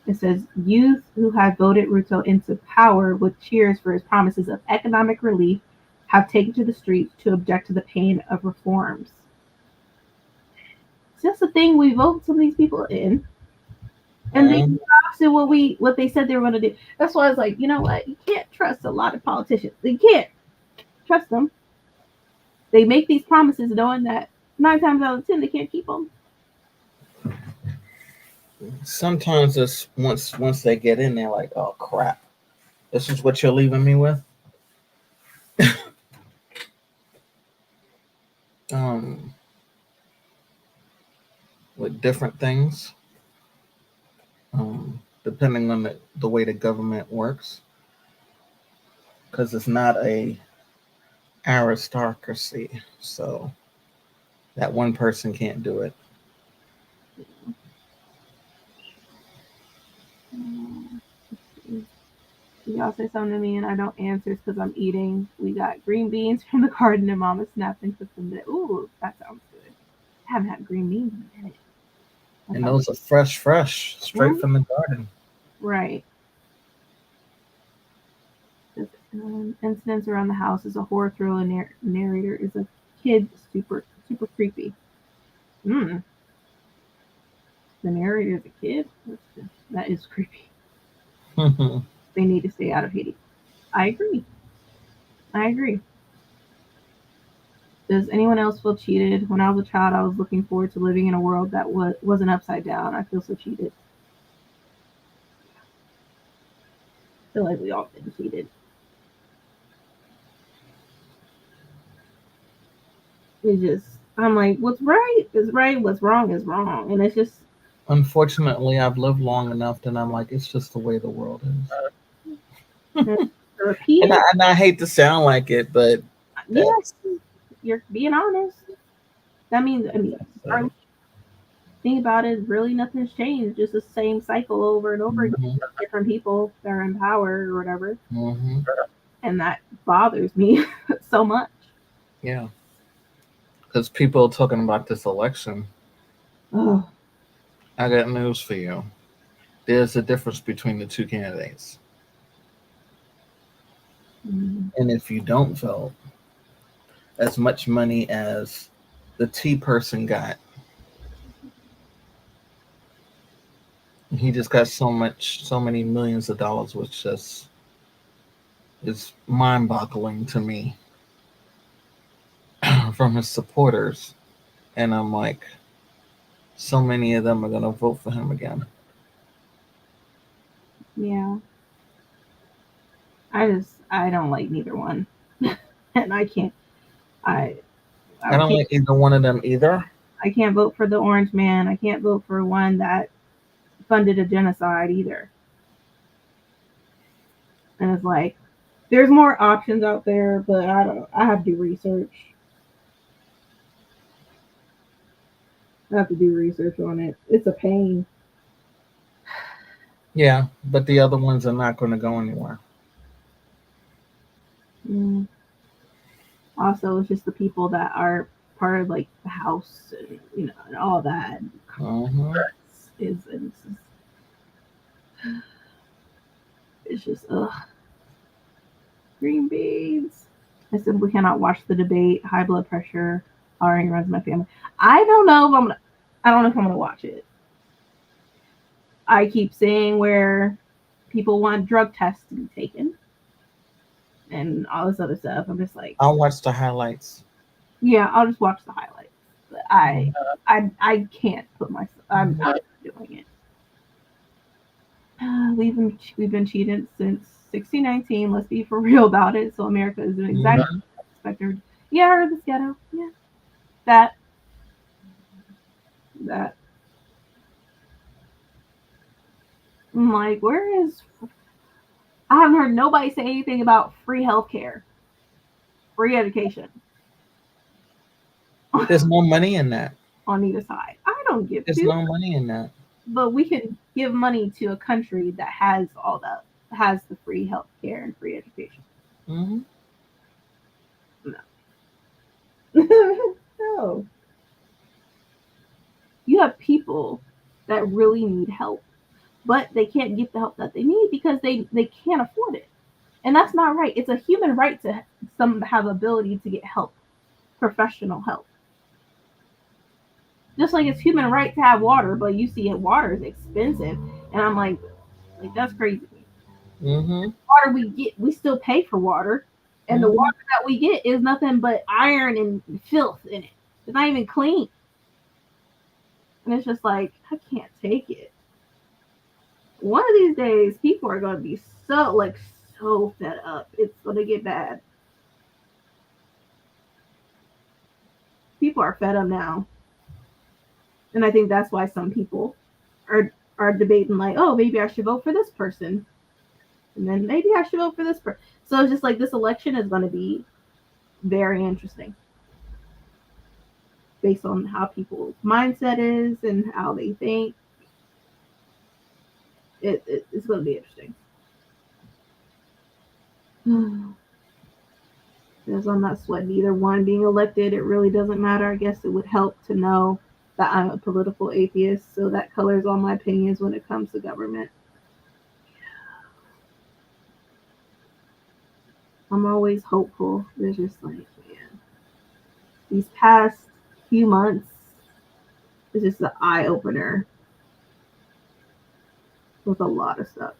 It says youth who had voted Ruto into power with cheers for his promises of economic relief have taken to the streets to object to the pain of reforms. It's just the thing, we vote some of these people in, and they Mm-hmm. opposite what they said they were going to do. That's why I was like, you know what? You can't trust a lot of politicians. You can't trust them. They make these promises knowing that 9 times out of 10 they can't keep them. Sometimes it's once they get in there, like, oh crap, this is what you're leaving me with. Um, with different things, depending on the way the government works, because it's not a aristocracy, so that one person can't do it. Y'all say something to me and I don't answer because I'm eating. We got green beans from the garden and Mama snapped and cooked them today. Ooh, that sounds good. I haven't had green beans in a minute. And those are fresh, straight from the garden. Right. Incidents around the house is a horror thriller. Narrator is a kid, super creepy. The narrator is a kid. That is creepy. They need to stay out of Haiti. I agree. Does anyone else feel cheated? When I was a child, I was looking forward to living in a world that wasn't upside down. I feel so cheated. feel like we all been cheated. It's just, I'm like, what's right is right, what's wrong is wrong, and it's just. Unfortunately, I've lived long enough that I'm like, it's just the way the world is. Repeat it. And I hate to sound like it, but Yes, you're being honest. That means, I mean, our think about it, really nothing's changed. Just the same cycle over and over again. Different people that are in power or whatever. And that bothers me so much. Yeah. Because people are talking about this election. Oh. I got news for you. There's a difference between the two candidates. And if you don't vote, as much money as the T person got, he just got so many millions of dollars, which just is mind-boggling to me from his supporters. And I'm like, so many of them are going to vote for him again. Yeah. I don't like neither one. And I can't, I don't like either one of them either. I can't vote for the orange man. I can't vote for one that funded a genocide either. And it's like, there's more options out there, but I have to do research. I have to do research on it. It's a pain. Yeah, but the other ones are not going to go anywhere. Also, it's just the people that are part of like the house and and all that. It's just green beans. I simply cannot watch the debate. High blood pressure already runs my family. I don't know if I'm gonna watch it. I keep seeing where people want drug tests to be taken and all this other stuff. I'm just like, I'll watch the highlights. Yeah, I'll just watch the highlights. But I can't put myself. I'm not doing it. We've been cheated since 1619. Let's be for real about it. So America is an exact specter. Yeah, I heard this ghetto. Yeah, that. I'm like, where is? I haven't heard nobody say anything about free healthcare, free education. There's no money in that. On either side, I don't give. There's no money in that. But we can give money to a country that has all that, has the free healthcare and free education. No. No. You have people that really need help, but they can't get the help that they need because they can't afford it. And that's not right. It's a human right to have ability to get help, professional help. Just like it's human right to have water, but you see water is expensive. And I'm like that's crazy. Water we get, we still pay for water. And the water that we get is nothing but iron and filth in it. It's not even clean. And it's just like, I can't take it. One of these days, people are going to be so fed up. It's going to get bad. People are fed up now. And I think that's why some people are debating like, oh, maybe I should vote for this person. And then maybe I should vote for this person. So it's just like this election is going to be very interesting. Based on how people's mindset is and how they think. It's going to be interesting. Because I'm not sweating either one being elected. It really doesn't matter. I guess it would help to know that I'm a political atheist, so that colors all my opinions when it comes to government. I'm always hopeful. There's just like, man, these past few months is just an eye opener with a lot of stuff.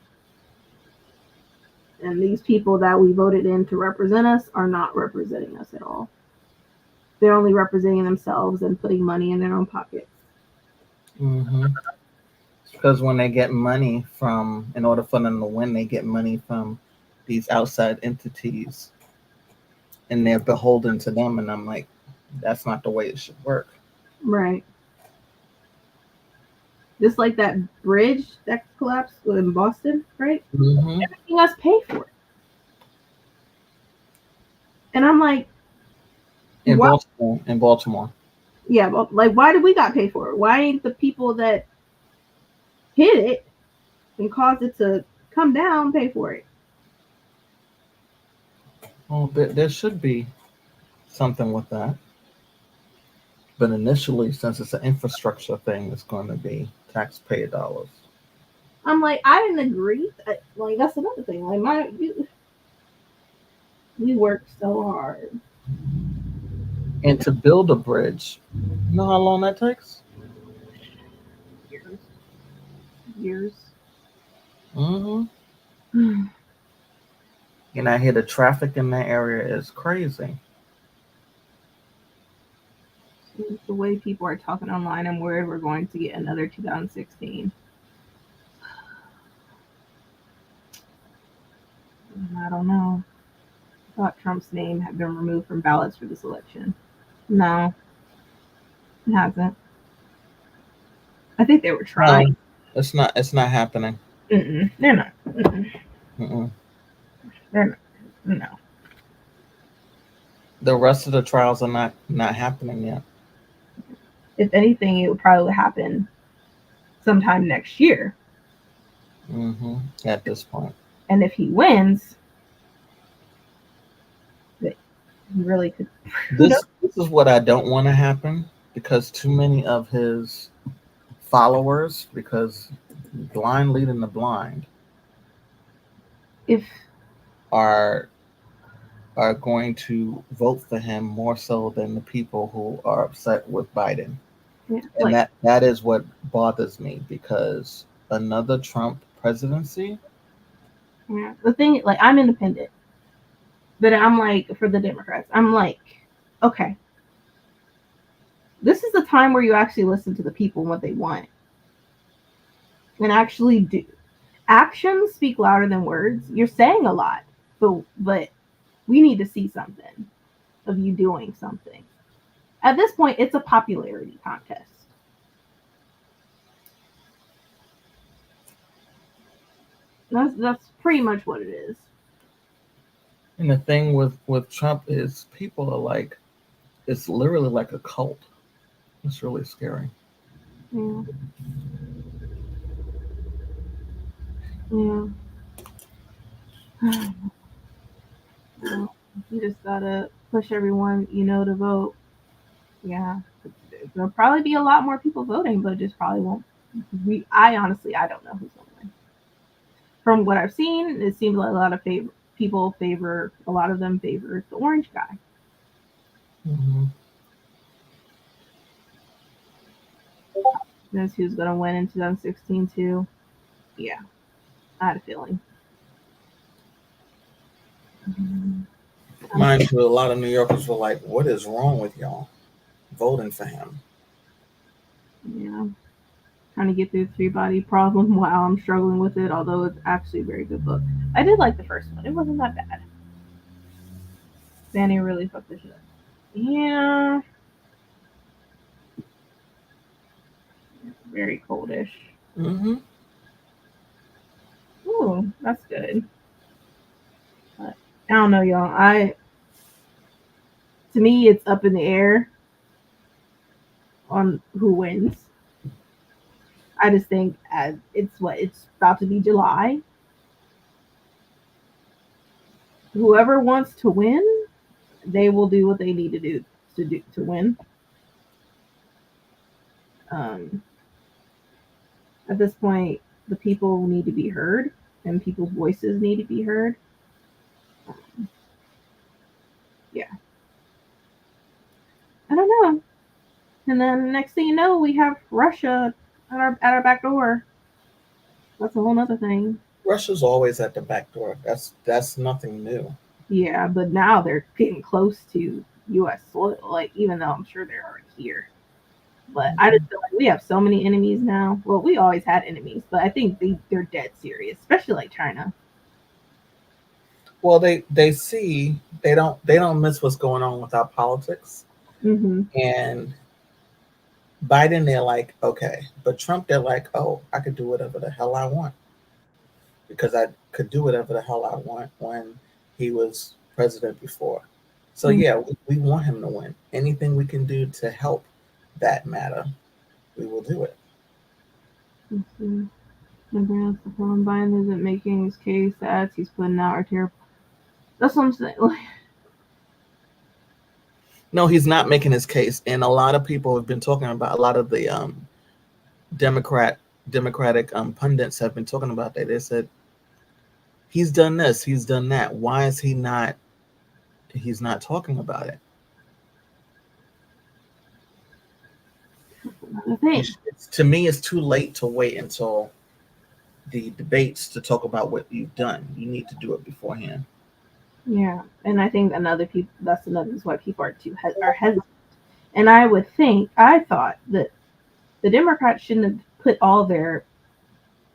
And these people that we voted in to represent us are not representing us at all. They're only representing themselves and putting money in their own pockets. Because when they get money from, in order for them to win, they get money from these outside entities, and they're beholden to them. And I'm like, that's not the way it should work. Right. Just like that bridge that collapsed in Boston, right? Mm-hmm. Everything us pay for it. And I'm like, In why? Baltimore, in Baltimore. Yeah, but like, why did we got paid for it? Why ain't the people that hit it and caused it to come down pay for it? Well, there should be something with that. But initially, since it's an infrastructure thing, it's going to be taxpayer dollars. I'm like, I didn't agree. Like, that's another thing. Like, we worked so hard. And to build a bridge, you know how long that takes? Years. Mm-hmm. And I hear the traffic in that area is crazy. The way people are talking online, I'm worried we're going to get another 2016. I don't know. I thought Trump's name had been removed from ballots for this election. No, it hasn't. I think they were trying. No, it's not. It's not happening. They're not. Mm-mm. They're not. No. The rest of the trials are not happening yet. If anything, it would probably happen sometime next year. Mm-hmm. At this point. And if he wins, he really could. This is what I don't want to happen, because too many of his followers, because blind leading the blind, If are going to vote for him more so than the people who are upset with Biden. yeah, And like, that is what bothers me, because another Trump presidency. yeah, the thing, like, I'm independent, but I'm like, for the Democrats, I'm like, okay, this is the time where you actually listen to the people and what they want, and actually do. Actions speak louder than words. You're saying a lot, but we need to see something of you doing something. At this point, it's a popularity contest. That's pretty much what it is. And the thing with Trump is, people are like, it's literally like a cult. It's really scary. Yeah. Yeah. Well, you just gotta push everyone, to vote. Yeah. There'll probably be a lot more people voting, but just probably won't. I honestly, I don't know who's gonna win. From what I've seen, it seems like a lot of people favor. A lot of them favor the orange guy. Mm-hmm. Knows who's gonna win in 2016 too. Yeah, I had a feeling. Mind you, a lot of New Yorkers were like, "What is wrong with y'all voting for him?" Yeah, trying to get through Three Body Problem while I'm struggling with it. Although it's actually a very good book. I did like the first one. It wasn't that bad. Danny really fucked this shit up. Yeah, very coldish. Mm-hmm. Ooh, that's good. But I don't know, y'all. To me, it's up in the air on who wins. I just think as it's about to be July. Whoever wants to win, they will do what they need to do to win. Um, at this point, the people need to be heard, and people's voices need to be heard. Yeah, I don't know. And then next thing you know, we have Russia at our back door. That's a whole other thing. Russia's always at the back door. That's nothing new. Yeah, but now they're getting close to U.S. soil. Like, even though I'm sure they're already here, But I just feel like we have so many enemies now. Well, we always had enemies, but I think they're dead serious, especially like China. Well, they see they don't miss what's going on with our politics. Mm-hmm. And Biden, they're like, okay, but Trump, they're like, oh, I could do whatever the hell I want because I could do whatever the hell I want when he was president before. So Mm-hmm. yeah, we want him to win. Anything we can do to help that matter, we will do it. Mm-hmm. The film Biden isn't making his case. The ads he's putting out are terrible. That's what I'm saying. Like, No, he's not making his case, and a lot of people have been talking about a lot of the Democratic pundits have been talking about that. They said he's done this, he's done that. Why is he not? He's not talking about it. the thing. To me, it's too late to wait until the debates to talk about what you've done. You need to do it beforehand. Yeah, and I think that's another is why people are hesitant. And I thought that the Democrats shouldn't have put all their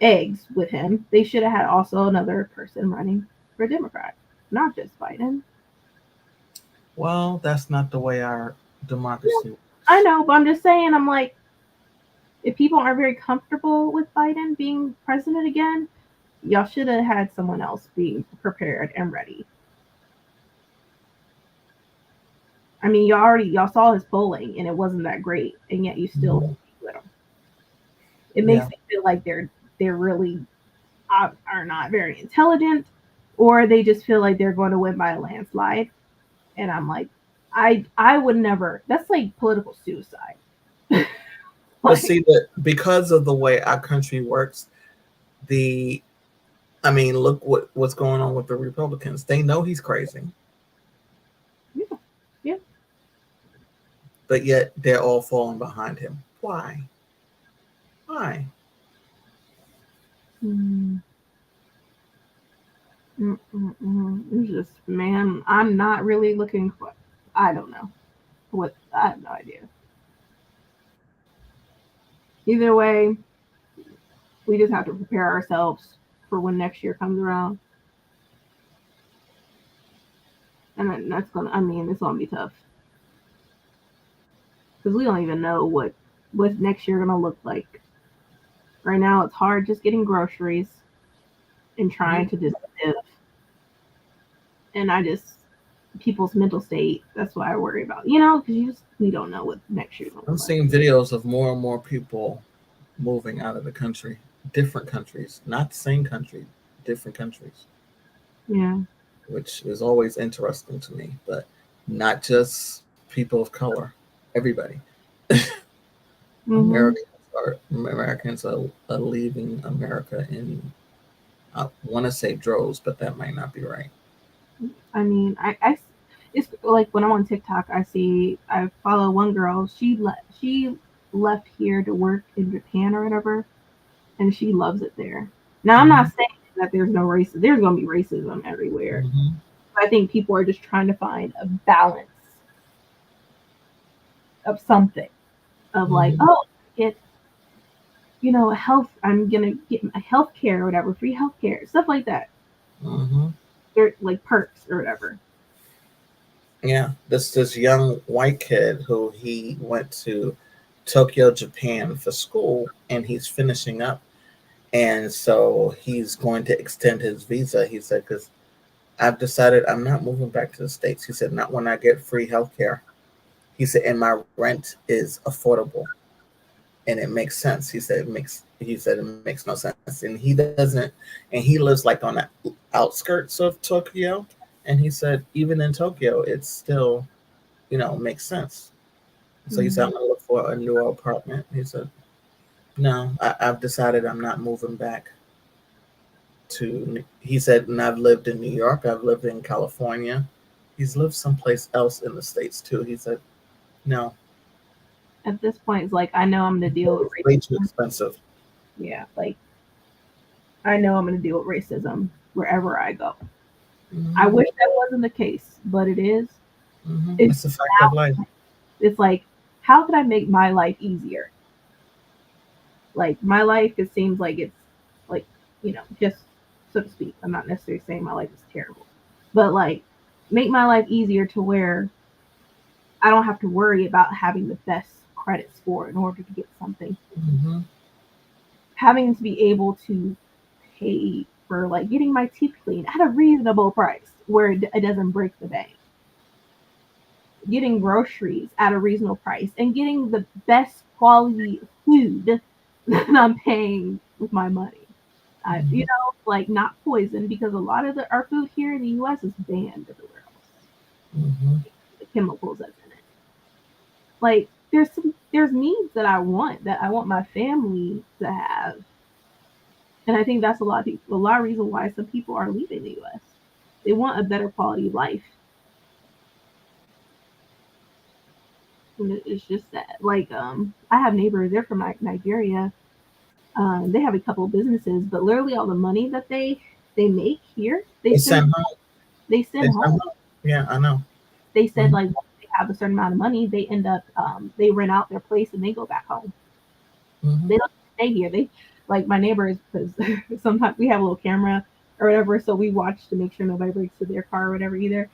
eggs with him. They should have had also another person running for Democrat, not just Biden. Well, that's not the way our democracy Yeah, works. I know, but I'm just saying, I'm like, if people aren't very comfortable with Biden being president again, y'all should have had someone else being prepared and ready. I mean, y'all saw his polling and it wasn't that great, and yet you still Mhm. with him. It makes Yeah. me feel like they're really are not very intelligent, or they just feel like they're going to win by a landslide. And I'm like, I would never. That's like political suicide. But Like, see that because of the way our country works, the I mean, look what's going on with the Republicans. They know he's crazy, yeah, yeah. but yet they're all falling behind him. Why? Why? Mm, It's just, man, I'm not really looking for. I don't know what. I have no idea. Either way, we just have to prepare ourselves for when next year comes around, and then that's gonna. I mean, it's gonna be tough because we don't even know what next year gonna look like. Right now, it's hard just getting groceries and trying to just live. And I just people's mental state. That's what I worry about. Because we don't know what next year's gonna I'm look like. seeing videos of more and more people moving out of the country, different countries, not the same country, different countries, Yeah. which is always interesting to me. But not just people of color, everybody. Mhm. Americans are leaving America in I want to say droves, but that might not be right. I mean, it's like when I'm on TikTok, I follow one girl. She left here to work in Japan or whatever, and she loves it there. Now, I'm Mm-hmm. not saying that there's no racism. There's gonna be racism everywhere. Mm-hmm. I think people are just trying to find a balance of something. Of like, Mm-hmm. oh, get health. I'm gonna get my health care or whatever, free health care, stuff like that. Mm-hmm. They're like perks or whatever. Yeah, this young white kid who he went to Tokyo, Japan for school, and he's finishing up, and so he's going to extend his visa. He said, "Because I've decided I'm not moving back to the States." He said, "Not when I get free healthcare." He said, "And my rent is affordable, and it makes sense." He said, it makes no sense, and he lives like on the outskirts of Tokyo, and he said even in Tokyo, it's still makes sense. So he said, Mm-hmm. "I'm gonna look for a new apartment." He said, "No, I've decided I'm not moving back to." He said, "And I've lived in New York. I've lived in California. He's lived someplace else in the States too." He said, "No, At this point, it's like I know I'm gonna deal with it's way too racism. expensive." Yeah, like I know I'm gonna deal with racism wherever I go. I Mm-hmm. wish that wasn't the case, but it is. Mm-hmm. It's It's a fact of life. it's like how could I make my life easier? Like my life, it seems like it's like, just so to speak. I'm not necessarily saying my life is terrible, but like make my life easier to where I don't have to worry about having the best credit score in order to get something. Mm-hmm. Having to be able to pay for like getting my teeth cleaned at a reasonable price where it doesn't break the bank. Getting groceries at a reasonable price and getting the best quality food that I'm paying with my money. Mm-hmm. Like not poison because a lot of our food here in the U.S. is banned everywhere else. Mm-hmm. The chemicals that's in it. Like there's needs that I want my family to have, and I think that's a lot of reason why some people are leaving the U.S. They want a better quality of life. And it's just that, like, I have neighbors. They're from Nigeria. They have a couple of businesses, but literally all the money that they make here, They send home. they They send send home. home. Yeah, I know. They said Mm-hmm. like once they have a certain amount of money, they end up they rent out their place and they go back home. Mm-hmm. They don't stay here. They like my neighbors because sometimes we have a little camera or whatever, so we watch to make sure nobody breaks into their car or whatever either.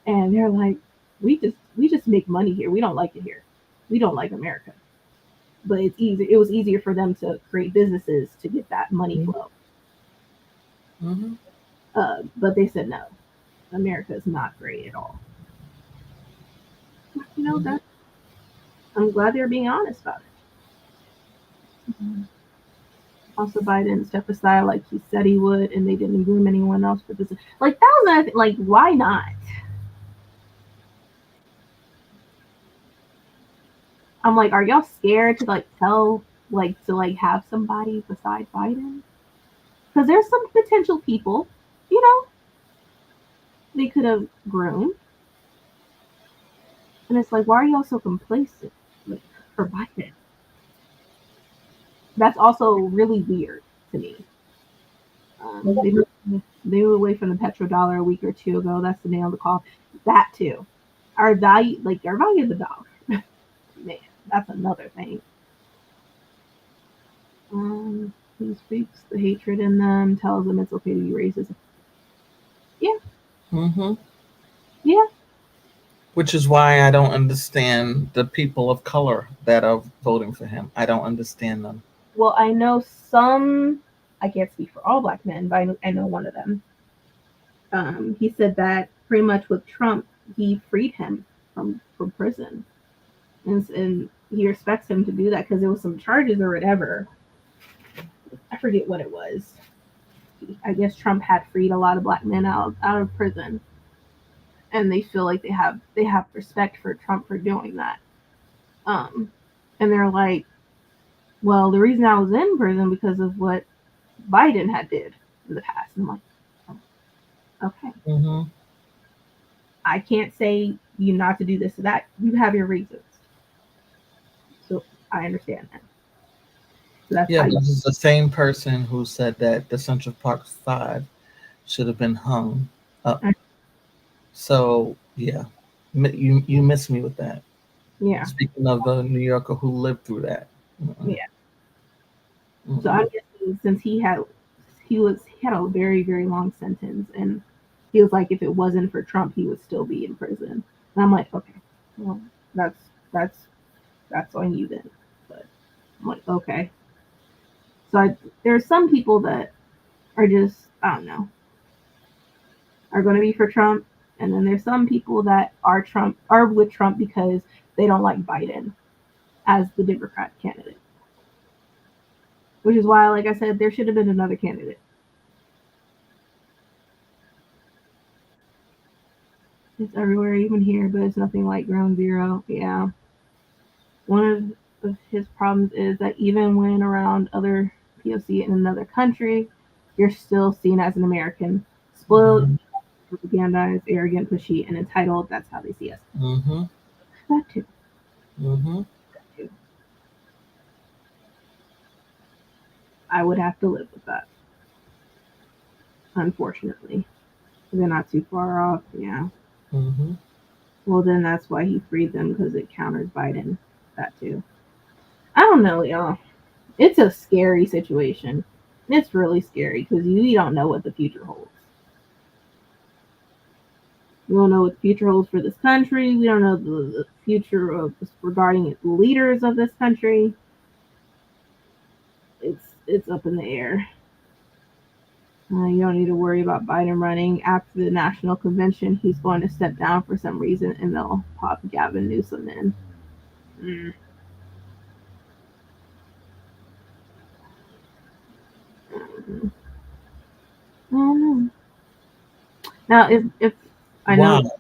And they're like, we just make money here. We don't like it here. We don't like America. But it's easy. It was easier for them to create businesses to get that money flow. Mm-hmm. But they said no, America is not great at all. Mm-hmm. That I'm glad they're being honest about it. Mm-hmm. Also, Biden stepped aside like he said he would, and they didn't groom anyone else for this. Like that was another thing. Like, why not? I'm like, are y'all scared to like tell like to like have somebody beside Biden? Because there's some potential people, you know, they could have groomed, and it's like, why are y'all so complacent like, for Biden? That's also really weird to me. They moved away from the petrodollar a week or two ago. That's the nail of the coffin. That too. Our value of the dollar. Man, that's another thing. He speaks the hatred in them, tells them it's okay to be racist. Yeah, Mm-hmm. yeah. Which is why I don't understand the people of color that are voting for him. I don't understand them. Well, I know some. I can't speak for all black men, but I know one of them. He said that pretty much with Trump, he freed him from prison, and he respects him to do that because there was some charges or whatever. I forget what it was. I guess Trump had freed a lot of black men out of prison, and they feel like they have respect for Trump for doing that. Um, and they're like, well, the reason I was in prison because of what Biden had did in the past. And I'm like, oh, okay, Mm-hmm. I can't say you not to do this or that. You have your reasons, so I understand that. So that's Yeah, how you. this is the same person who said that the Central Park Five should have been hung up. So yeah, you miss me with that. Yeah, Speaking of a New Yorker who lived through that. Mm-mm. yeah. So Mm-mm. I'm guessing since he had a very very long sentence, and he was like, if it wasn't for Trump, he would still be in prison. And I'm like, okay, well, that's that's that's on you then. But I'm like, okay. So there are some people that are just I don't know are going to be for Trump, and then there's some people that are with Trump because they don't like Biden as the Democrat candidate. Which is why, like I said, there should have been another candidate. It's everywhere, even here, but it's nothing like ground zero. Yeah. One of his problems is that even when around other POC in another country, you're still seen as an American. Spoiled, Mm-hmm. propagandized, arrogant, pushy, and entitled. That's how they see us. Mm-hmm. That too. Mm-hmm. That too. I would have to live with that, unfortunately. They're not too far off. Yeah. Mm-hmm. Well, then that's why he freed them because it counters Biden. that too. I don't know, y'all. It's a scary situation. It's really scary because we don't know what the future holds. We don't know what the future holds for this country. We don't know the future of regarding the leaders of this country. It's up in the air. You don't need to worry about Biden running after the national convention. He's going to step down for some reason, and they'll pop Gavin Newsom in. Mm. Mm. I don't know. Now, if I know, Wow.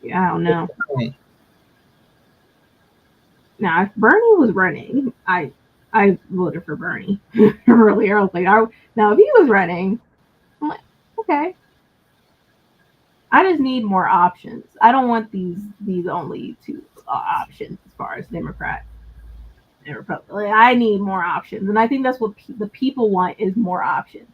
yeah, I don't know. Now, if Bernie was running, I voted for Bernie earlier. I was like, now if he was running, I'm like, okay. I just need more options. I don't want these only two options as far as Democrat and Republican. Like, I need more options, and I think that's what the people want is more options.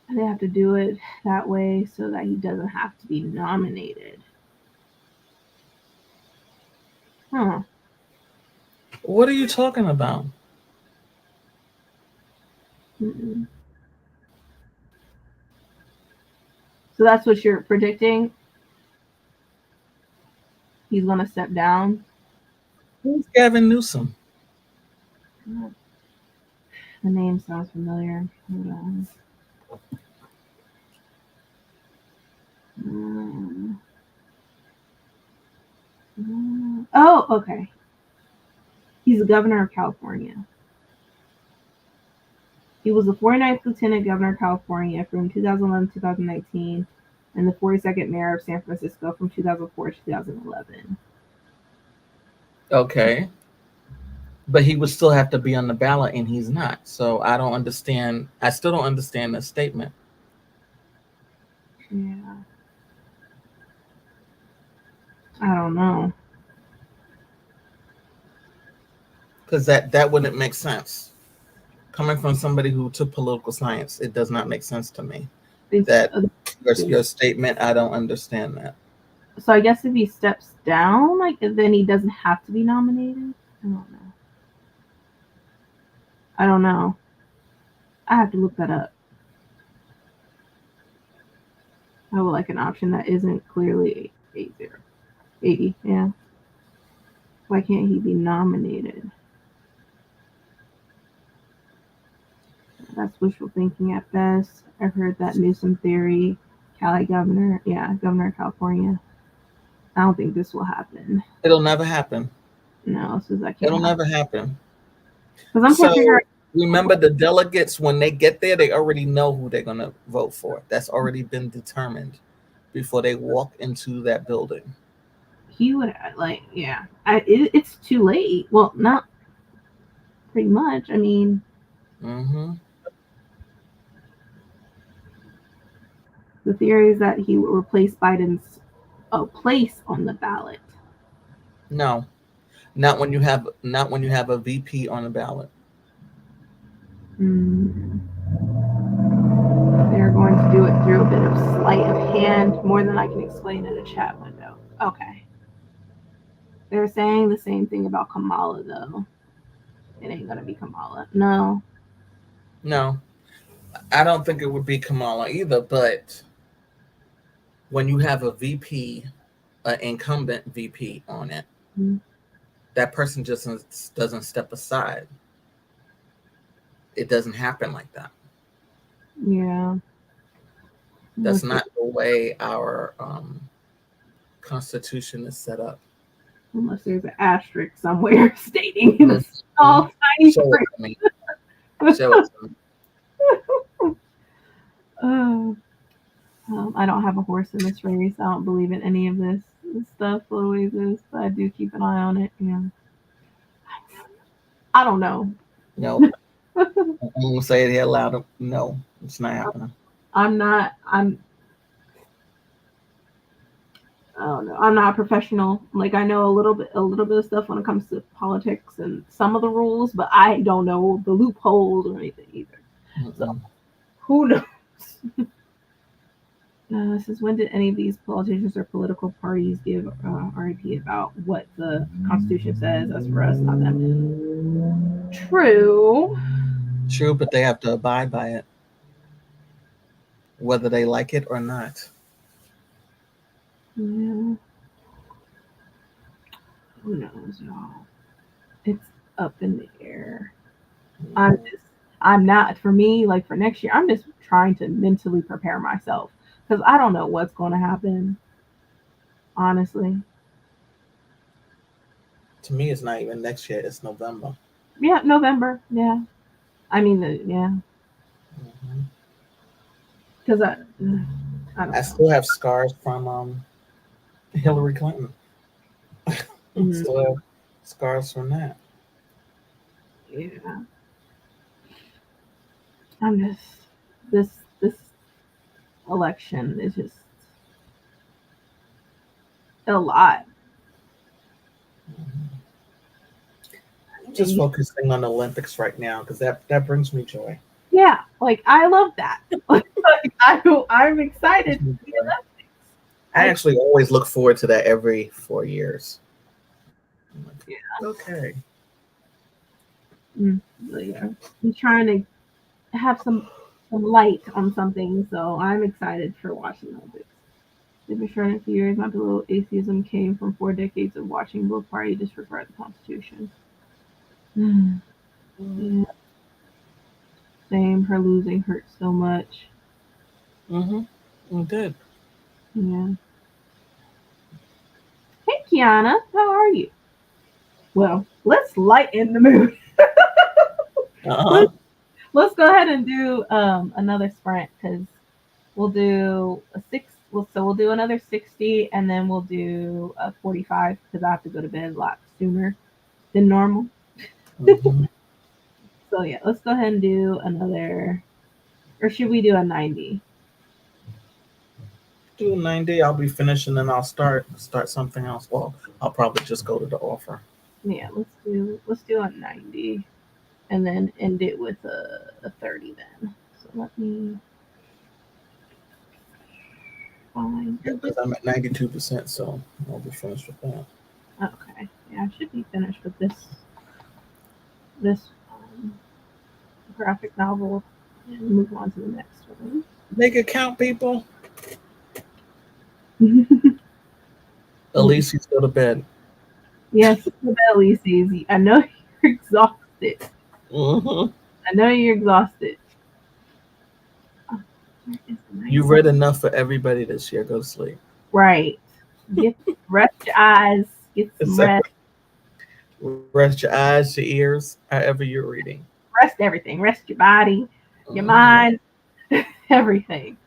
And they have to do it that way so that he doesn't have to be nominated. Huh. What are you talking about? Mm-mm. So that's what you're predicting? He's going to step down? Who's Gavin Newsom? The name sounds familiar. Hold on. Oh, okay. He's the governor of California. He was the 49th Lieutenant Governor of California from 2011 to 2019 and the 42nd Mayor of San Francisco from 2004 to 2011. Okay. But he would still have to be on the ballot, and he's not. So I don't understand. I still don't understand this statement. Yeah. I don't know. Because that wouldn't make sense. Coming from somebody who took political science, it does not make sense to me. Your statement, I don't understand that. So I guess if he steps down, like then he doesn't have to be nominated. I don't know. I have to look that up. I would like an option that isn't clearly 80. Yeah. Why can't he be nominated? That's wishful thinking at best. I've heard that Newsom theory. Cali governor. Yeah, governor of California. I don't think this will happen. It'll never happen. No, so that can't. It'll never happen. Because I'm trying to figure out. Remember, the delegates, when they get there, they already know who they're going to vote for. That's already been determined before they walk into that building. He would yeah. It's too late. Well, not pretty much. I mean, the theory is that he would replace Biden's place on the ballot. No, not when you have a VP on the ballot. They're going to do it through a bit of sleight of hand, more than I can explain in a chat window. Okay. They're saying the same thing about Kamala, though. It ain't going to be Kamala. No. I don't think it would be Kamala either, but when you have a VP, an incumbent VP on it, that person just doesn't step aside. It doesn't happen like that. Yeah. That's not the way our Constitution is set up. Unless there's an asterisk somewhere stating in a small, tiny print. Show it to me. I don't have a horse in this race. I don't believe in any of this stuff always is, but I do keep an eye on it. Yeah. I don't know. No. I'm going to say it here loud. No, it's not happening. I don't know. I'm not a professional. Like, I know a little bit of stuff when it comes to politics and some of the rules, but I don't know the loopholes or anything either. So who knows? This is when did any of these politicians or political parties give RIP about what the Constitution says? As for us, not them. True. True, but they have to abide by it, whether they like it or not. Yeah. Who knows, y'all? It's up in the air. I'm not, for me, like for next year, I'm just trying to mentally prepare myself because I don't know what's going to happen, honestly. To me, it's not even next year; it's November. Yeah, November. Yeah. I mean, yeah. Hmm. Because I I don't know. still have scars from Hillary Clinton. Mm, Still have scars from that. yeah. I'm just, this election is just a lot. Mhm. I'm just And focusing on the Olympics right now because that brings me joy. yeah, like I love that. Like, I'm excited Brings to me see joy. Olympics. I I actually always look forward to that every 4 years. I'm like, yeah, okay. mm, yeah. I'm trying to have some light on something, so I'm excited for watching Olympics. They've been trying for years. My political atheism came from 4 decades of watching both parties disregard the Constitution. Mm, yeah, same. Her losing hurt so much. Mm-hmm. I did. Yeah. Hey, Kiana, how are you? Well, let's lighten the mood. Uh-huh. let's let's go ahead and do another sprint because we'll do a six. We'll do another 60, and then we'll do a 45 because I have to go to bed a lot sooner than normal. Mm-hmm. So yeah, let's go ahead and do another. Or should we do a 90? Do 90. I'll be finished and then I'll start something else. Well, I'll probably just go to the offer. Yeah, let's do a 90, and then end it with a 30 then. So let me find Yeah, this. because I'm at 92%, so I'll be finished with that. Okay, yeah, I should be finished with this graphic novel and move on to the next one. Make it count, people. Make it, Elise, go to bed. yes, the belly sees. I know you're exhausted. Hmm. I know you're exhausted. Oh, where is the You 90? read enough for everybody this year. Go to sleep. Right. Get rest your eyes. Get some rest. Exactly. Rest your eyes, your ears, however you're reading. Rest everything. Rest your body, your Hmm. mind, everything.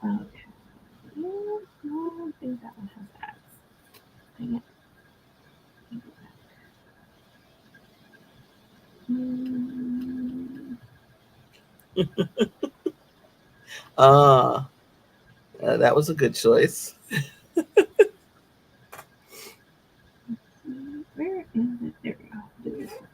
Okay. No, I don't think that one has ads. Dang it. Mm, Ah, that was a good choice. where is it? There we go. Do this one.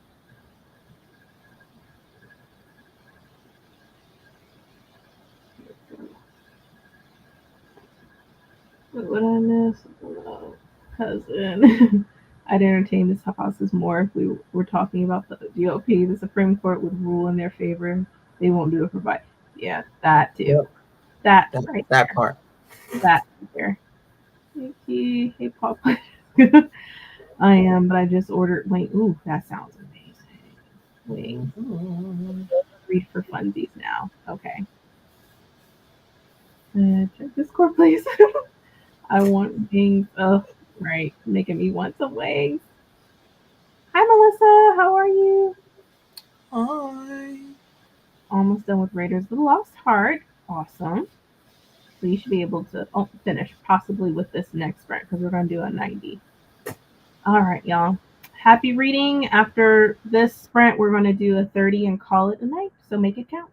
What would I miss? Oh, cousin. I'd entertain this hypothesis more if we were talking about the GOP. The Supreme Court would rule in their favor. They won't do it for Biden. Yeah, that too. Yep, That that, right that there. part. That right there. Hey, Papa. I am, but I just ordered. Wait, ooh, that sounds amazing. Wait, Mhm. read for funsies now. Okay. Check Discord, please. I want wings. Oh, right. Making me want some wings. Hi, Melissa. How are you? Hi. Almost done with Raiders of the Lost Heart. Awesome. So you should be able to finish possibly with this next sprint because we're going to do a 90. All right, y'all. Happy reading. After this sprint, we're going to do a 30 and call it a night. So make it count.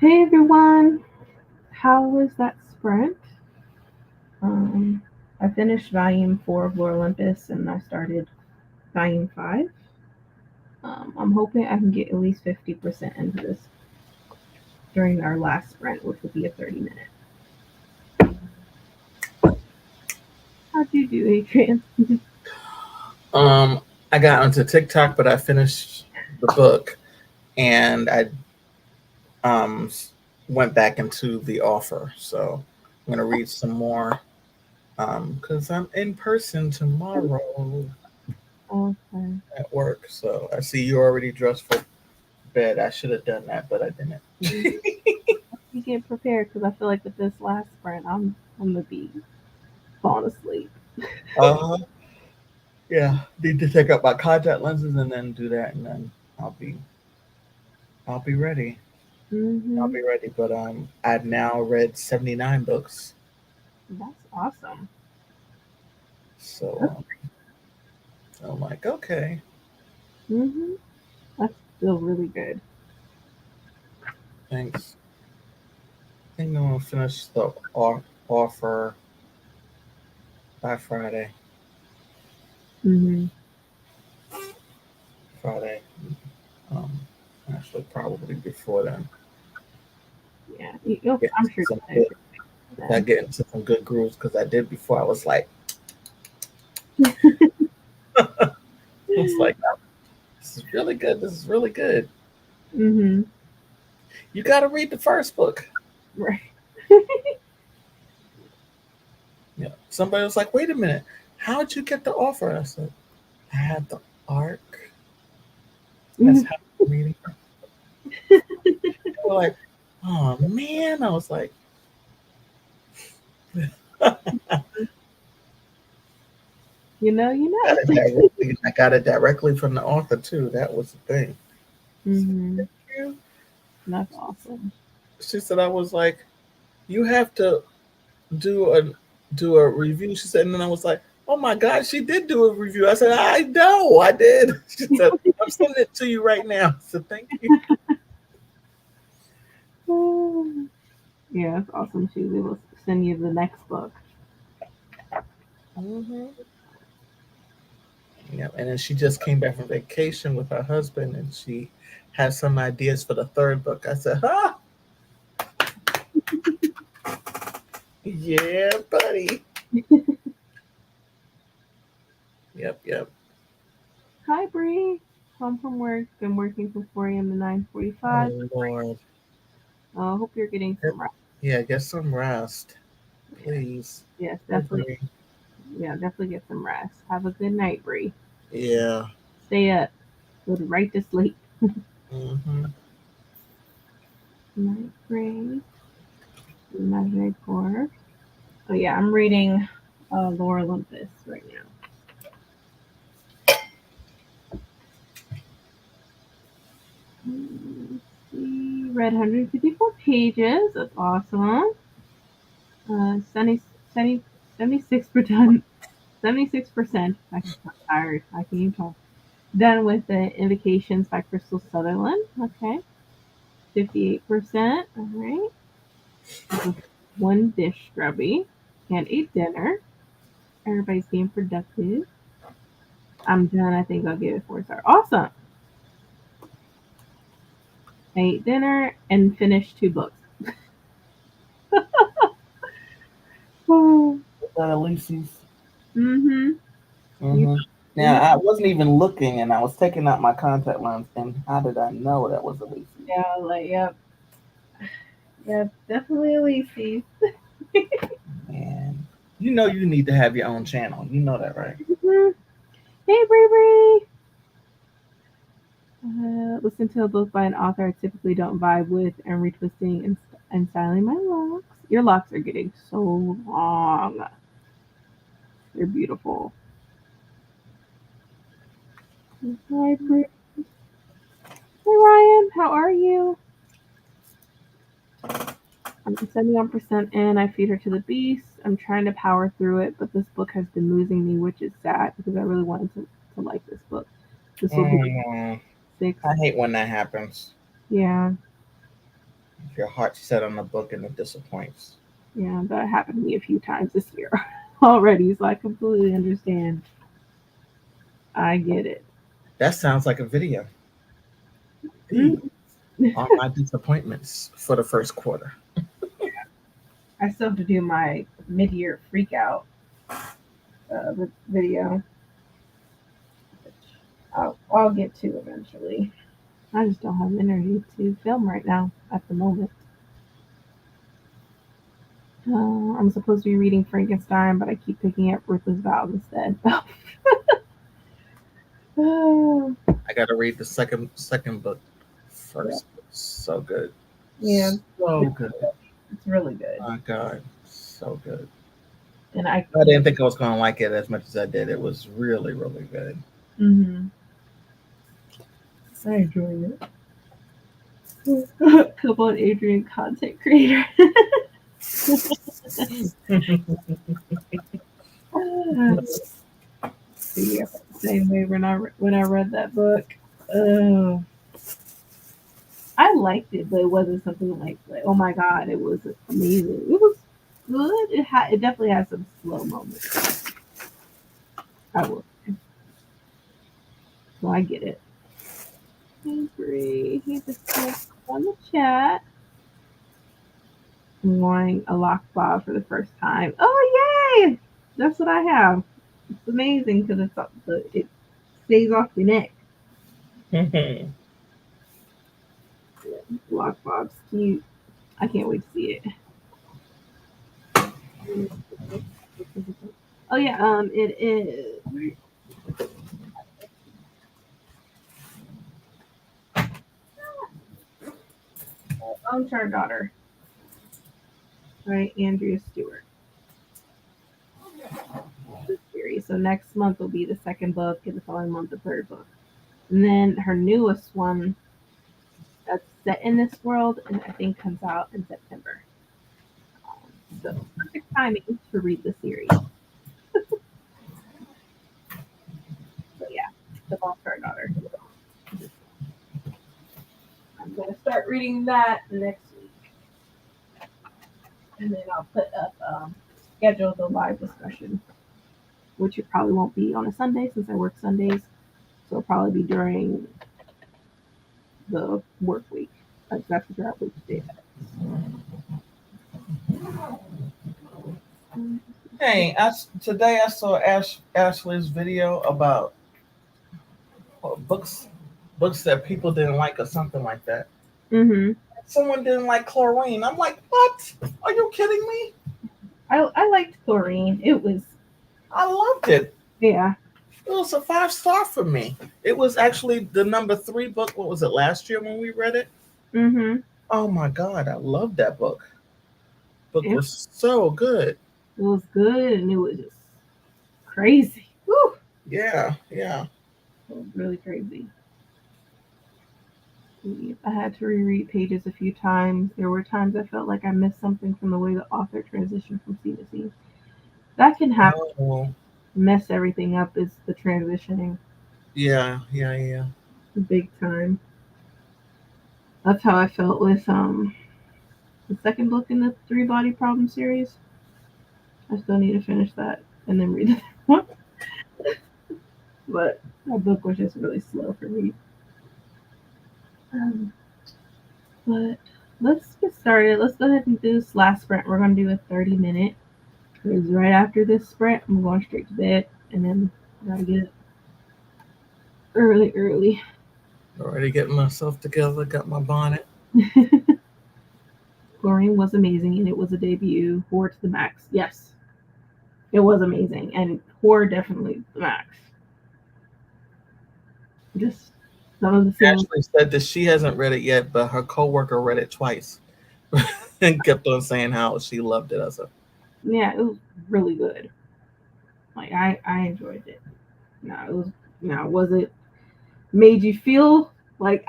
Hey everyone, how was that sprint? I finished volume 4 of Lore Olympus and I started volume 5. I'm hoping I can get at least 50% into this during our last sprint, which will be a 30-minute. How'd you do, Adrian? I got onto TikTok, but I finished the book, and I went back into the offer. So I'm gonna read some more because I'm in person tomorrow Okay. at work. So I see you already dressed for bed. I should have done that, but I didn't. You get prepared because I feel like with this last sprint, I'm gonna be falling asleep. uh yeah, need to take out my contact lenses and then do that, and then I'll be I'll be ready. I'll Mm-hmm. be ready. But I've now read 79 books. That's awesome. So I'm like, okay. Mm-hmm. That's still really good. Thanks. I think I'm gonna finish the offer by Friday. Mm-hmm. Friday. Um, Actually, probably before then. Yeah, Get I'm into sure some you'll good, finish I then. get into some good grooves because I did before. I was like, no, this is really good. This is really good. Mm-hmm. You got to read the first book. Right. Yeah. Somebody was like, wait a minute, how'd you get the offer? I said, I had the arc. That's how I'm reading. They were like, oh man. I was like, You got it know. directly. I got it directly from the author too. That was the thing. Mm-hmm. Thank you. That's awesome. She said I was like, you have to do a do a review. She said, and then I was like, oh my god, she did do a review. I said, I know, I did. She said, I'm sending it to you right now. So thank you. Yeah, that's awesome. She was able to send you the next book. Hmm. Yeah, and then she just came back from vacation with her husband, and she has some ideas for the third book. I said, huh? Yeah, buddy. Yep, yep. Hi, Bree. Home from work. Been working from 4 a.m. to 9:45. Oh Lord. Hope you're getting some rest. Yeah, get some rest, Yes, please. yes, I definitely. agree. Yeah, definitely get some rest. Have a good night, Bree. Yeah. Stay up. Go right to sleep. Hmm. Night, Bree. Night, for. Oh yeah, I'm reading Lore Olympus right now. Let's see. Read 154 pages. That's awesome. 70, 76%. 76%. I'm tired. I can't even talk. Done with the Invocations by Crystal Sutherland. Okay. 58%. All right. One dish scrubby and a dinner. Everybody's being productive. I'm done. I think I'll give it 4 stars. Awesome. I ate dinner and finished 2 books. Oh. Was that Elise's? Mm-hmm. You, Hmm. you Now know, I wasn't even looking, and I was taking out my contact lens. And how did I know that was Elise's? yeah, like, yep. Yep, definitely Elise. Man, you know you need to have your own channel. You know that, right? Mm-hmm. Hey, Bree Bree. Listen to a book by an author I typically don't vibe with and retwisting and styling my locks. Your locks are getting so long. They're beautiful. Hi, Bree. Hey, Ryan. How are you? I'm 71% in. I feed her to the beast. I'm trying to power through it, but this book has been losing me, which is sad because I really wanted to like this book. This will be Mm, six. I hate when that happens. Yeah. If your heart's set on a book and it disappoints. Yeah, that happened to me a few times this year already, so I completely understand. I get it. That sounds like a video. These Mm. are my disappointments for the first quarter. I still have to do my mid-year freak out video, which I'll get to eventually. I just don't have energy to film right now at the moment. I'm supposed to be reading Frankenstein, but I keep picking up Ruthless Vows instead. I got to read the second book Yeah, first. So good. yeah, So good. it's really good, My God. So good. and I. I didn't think I was going to like it as much as I did. It was really, really good. Mm-hmm. I enjoy it. Come on, Adrian, content creator. Yeah, same way when I read that book. Uh, I liked it, but it wasn't something like oh my god, it was amazing. It was good. It definitely has some slow moments. I will. So I get it. Hey he just typed on the chat. I'm wanting a lock bob for the first time. Oh yay! That's what I have. It's amazing because it stays off your neck. Lock bob's cute. I can't wait to see it. Oh yeah, it is. Owns our daughter, right? Andrea Stewart. The series. So next month will be the second book, and the following month the third book. And then her newest one that's set in this world, and I think comes out in September. So perfect timing to read the series. But yeah, the All Star Daughter. I'm gonna start reading that next week, and then I'll put up schedule the live discussion, which it probably won't be on a Sunday since I work Sundays. So it'll probably be during the work week. Like that's what which day that is. Hey, today I saw Ashley's video about books that people didn't like or something like that. Mm-hmm. Someone didn't like chlorine. I'm like, what? Are you kidding me? I liked Chlorine. It was I loved it. yeah. It was a 5-star for me. It was actually the number 3 book. What was it last year when we read it? Mm-hmm. Oh my God, I loved that book. Book It, was so good. it was good and it was just crazy. Woo! Yeah, yeah. It was really crazy. I had to reread pages a few times. There were times I felt like I missed something from the way the author transitioned from scene to scene. That can happen. Oh, Mess everything up is the transitioning yeah, yeah, yeah. big time. That's how I felt with the second book in the Three Body Problem series. I still need to finish that and then read the one. But that book was just really slow for me. Um, but let's get started. Let's go ahead and do this last sprint. We're going to do a 30-minute. Because right after this sprint, I'm going straight to bed. And then I got to get up early, early. Already getting myself together. Got my bonnet. Chlorine was amazing and it was a debut. Horror to the max. Yes, it was amazing. And horror definitely the max. Just some of the scenes. Ashley said that she hasn't read it yet, but her coworker read it twice and kept on saying how she loved it. I said, Yeah, it was really good. Like I enjoyed it. No, it was was it made you feel like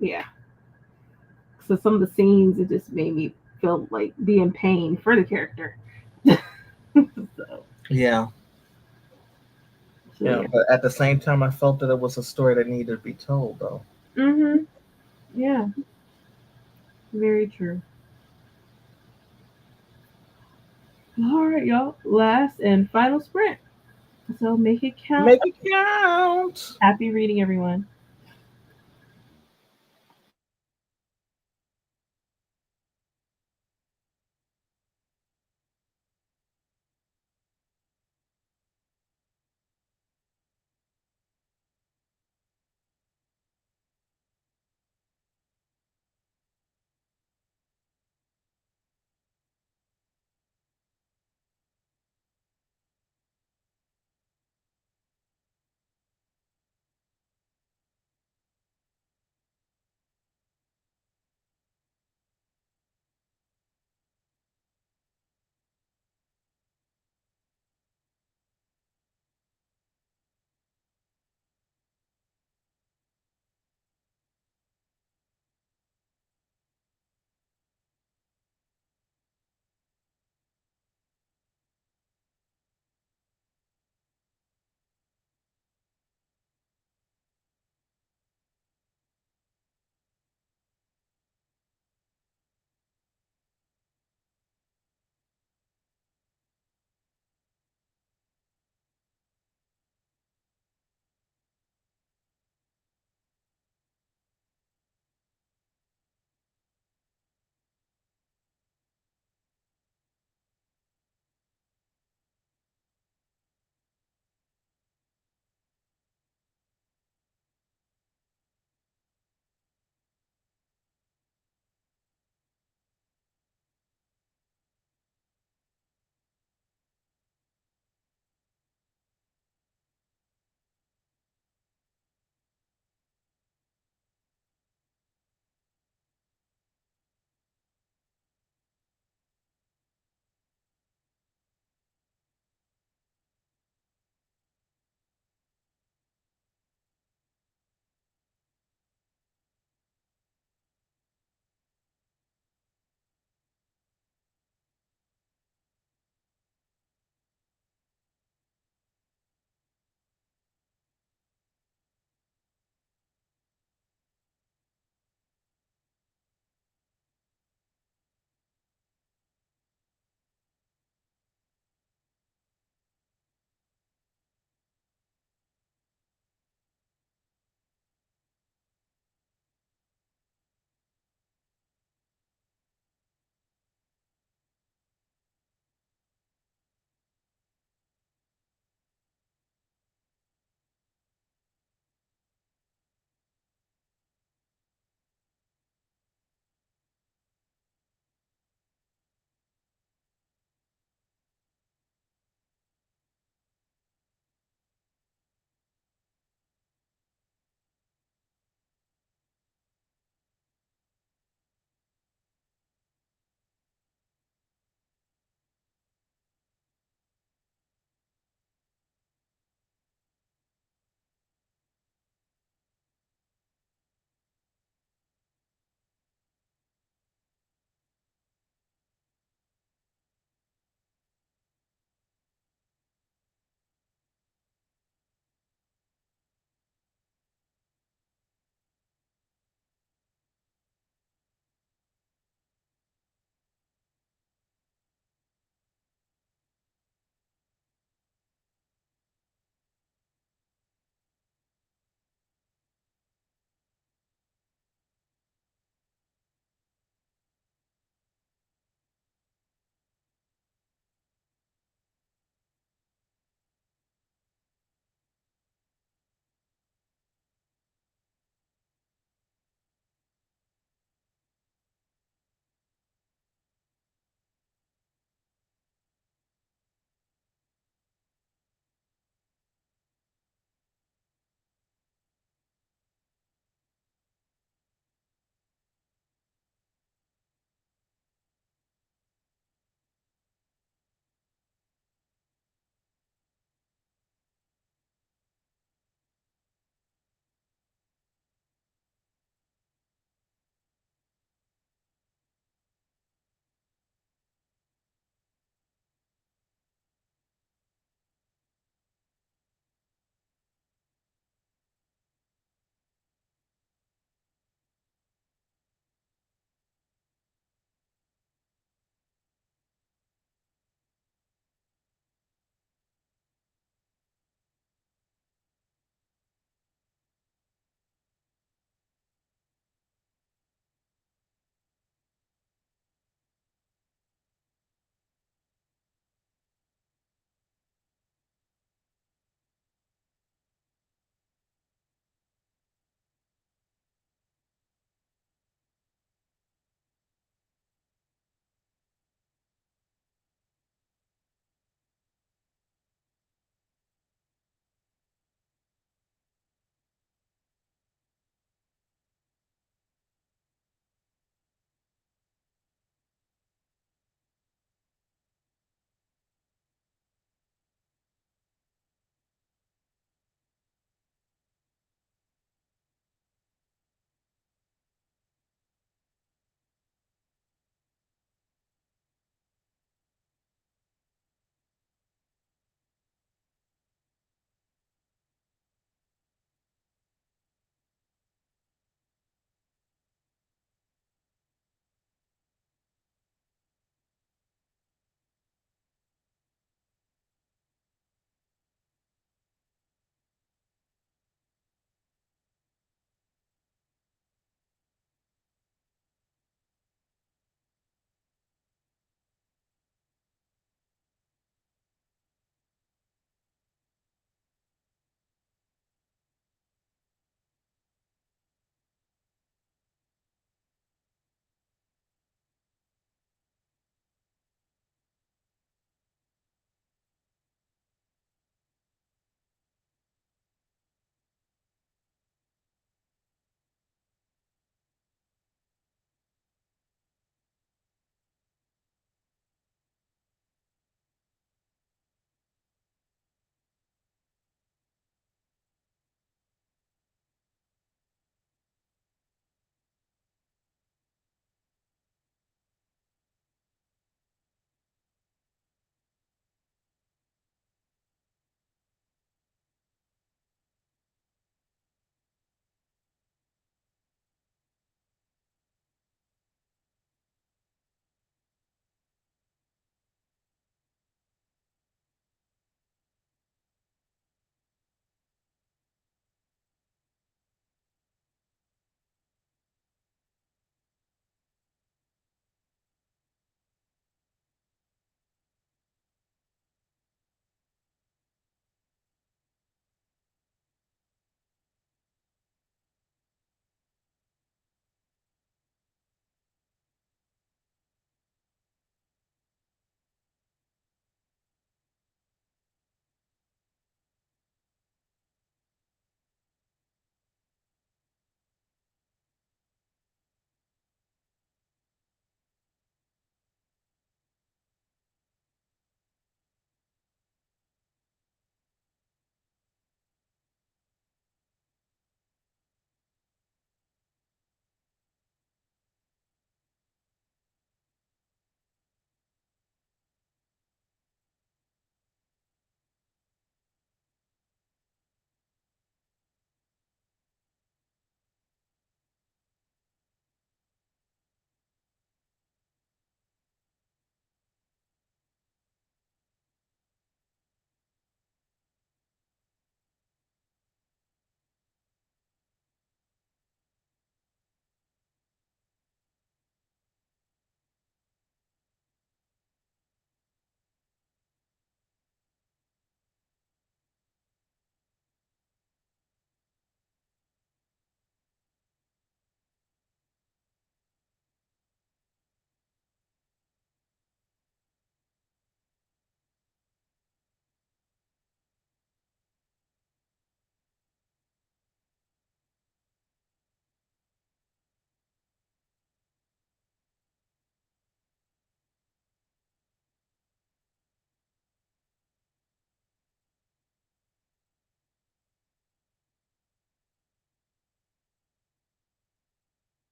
yeah. So some of the scenes it just made me feel like be in pain for the character. so, yeah, so yeah. yeah. But at the same time, I felt that it was a story that needed to be told, though. Mhm. Yeah. Very true. All right, y'all. Last and final sprint. So make it count. Make it count. Happy reading, everyone.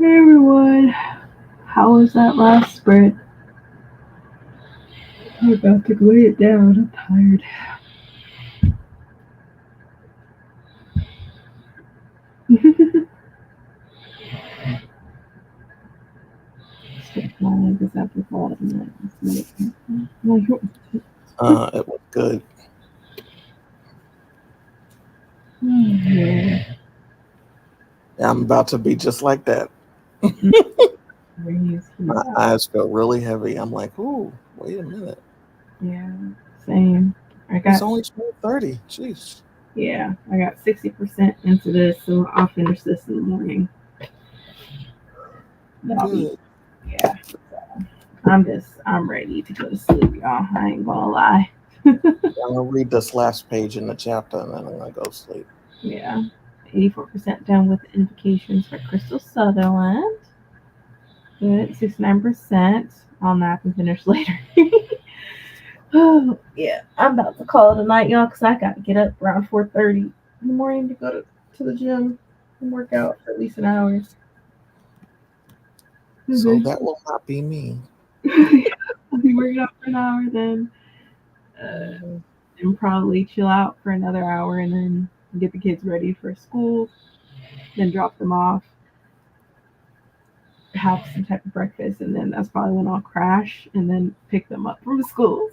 Hey everyone, how was that last spread? I'm about to lay it down. I'm tired. This after fall. It was good. Yeah. I'm about to be just like that. My eyes feel really heavy. I'm like, ooh, wait a minute. Yeah, same. It's only 12:30. Jeez. Yeah, I got 60% into this, so I'll finish this in the morning. Good. Yeah. I'm ready to go to sleep, y'all. I ain't gonna lie. I'm gonna read this last page in the chapter and then I'm gonna go sleep. Yeah. 84% done with the invocations for Crystal Sutherland. Good. 69%. I'll nap and finish later. Oh, yeah. I'm about to call it a night, y'all, because I got to get up around 4:30 in the morning to go to the gym and work out for at least an hour. So that will not be me. I'll be working out for an hour, then and probably chill out for another hour, and then get the kids ready for school, then drop them off, have some type of breakfast, and then that's probably when I'll crash, and then pick them up from school,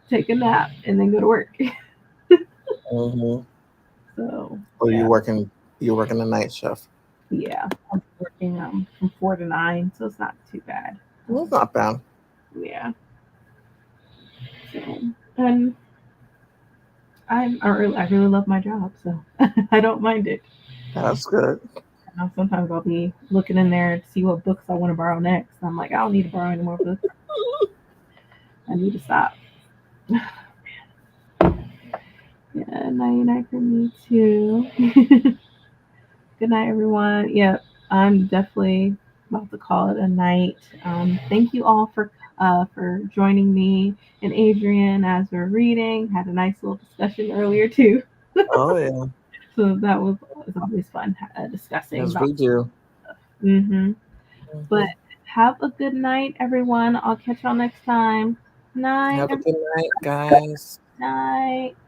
take a nap, and then go to work. Mm-hmm. So, Oh, yeah. you're working the night shift. Yeah, I'm working from 4 to 9, so it's not too bad. Well, it's not bad. Yeah. So, and I really love my job, so I don't mind it. That's good. Sometimes I'll be looking in there to see what books I want to borrow next. I'm like, I don't need to borrow any more books. I need to stop. Yeah, night night for me too. Good night, everyone. Yep, I'm definitely about to call it a night. Thank you all for joining me and Adrian as we're reading. Had a nice little discussion earlier too. Oh yeah. So that was always fun discussing Yes, about. we do. Mm-hmm. But Mhm. have a good night, everyone. I'll catch y'all next time. Night. Have a good night, guys. Night.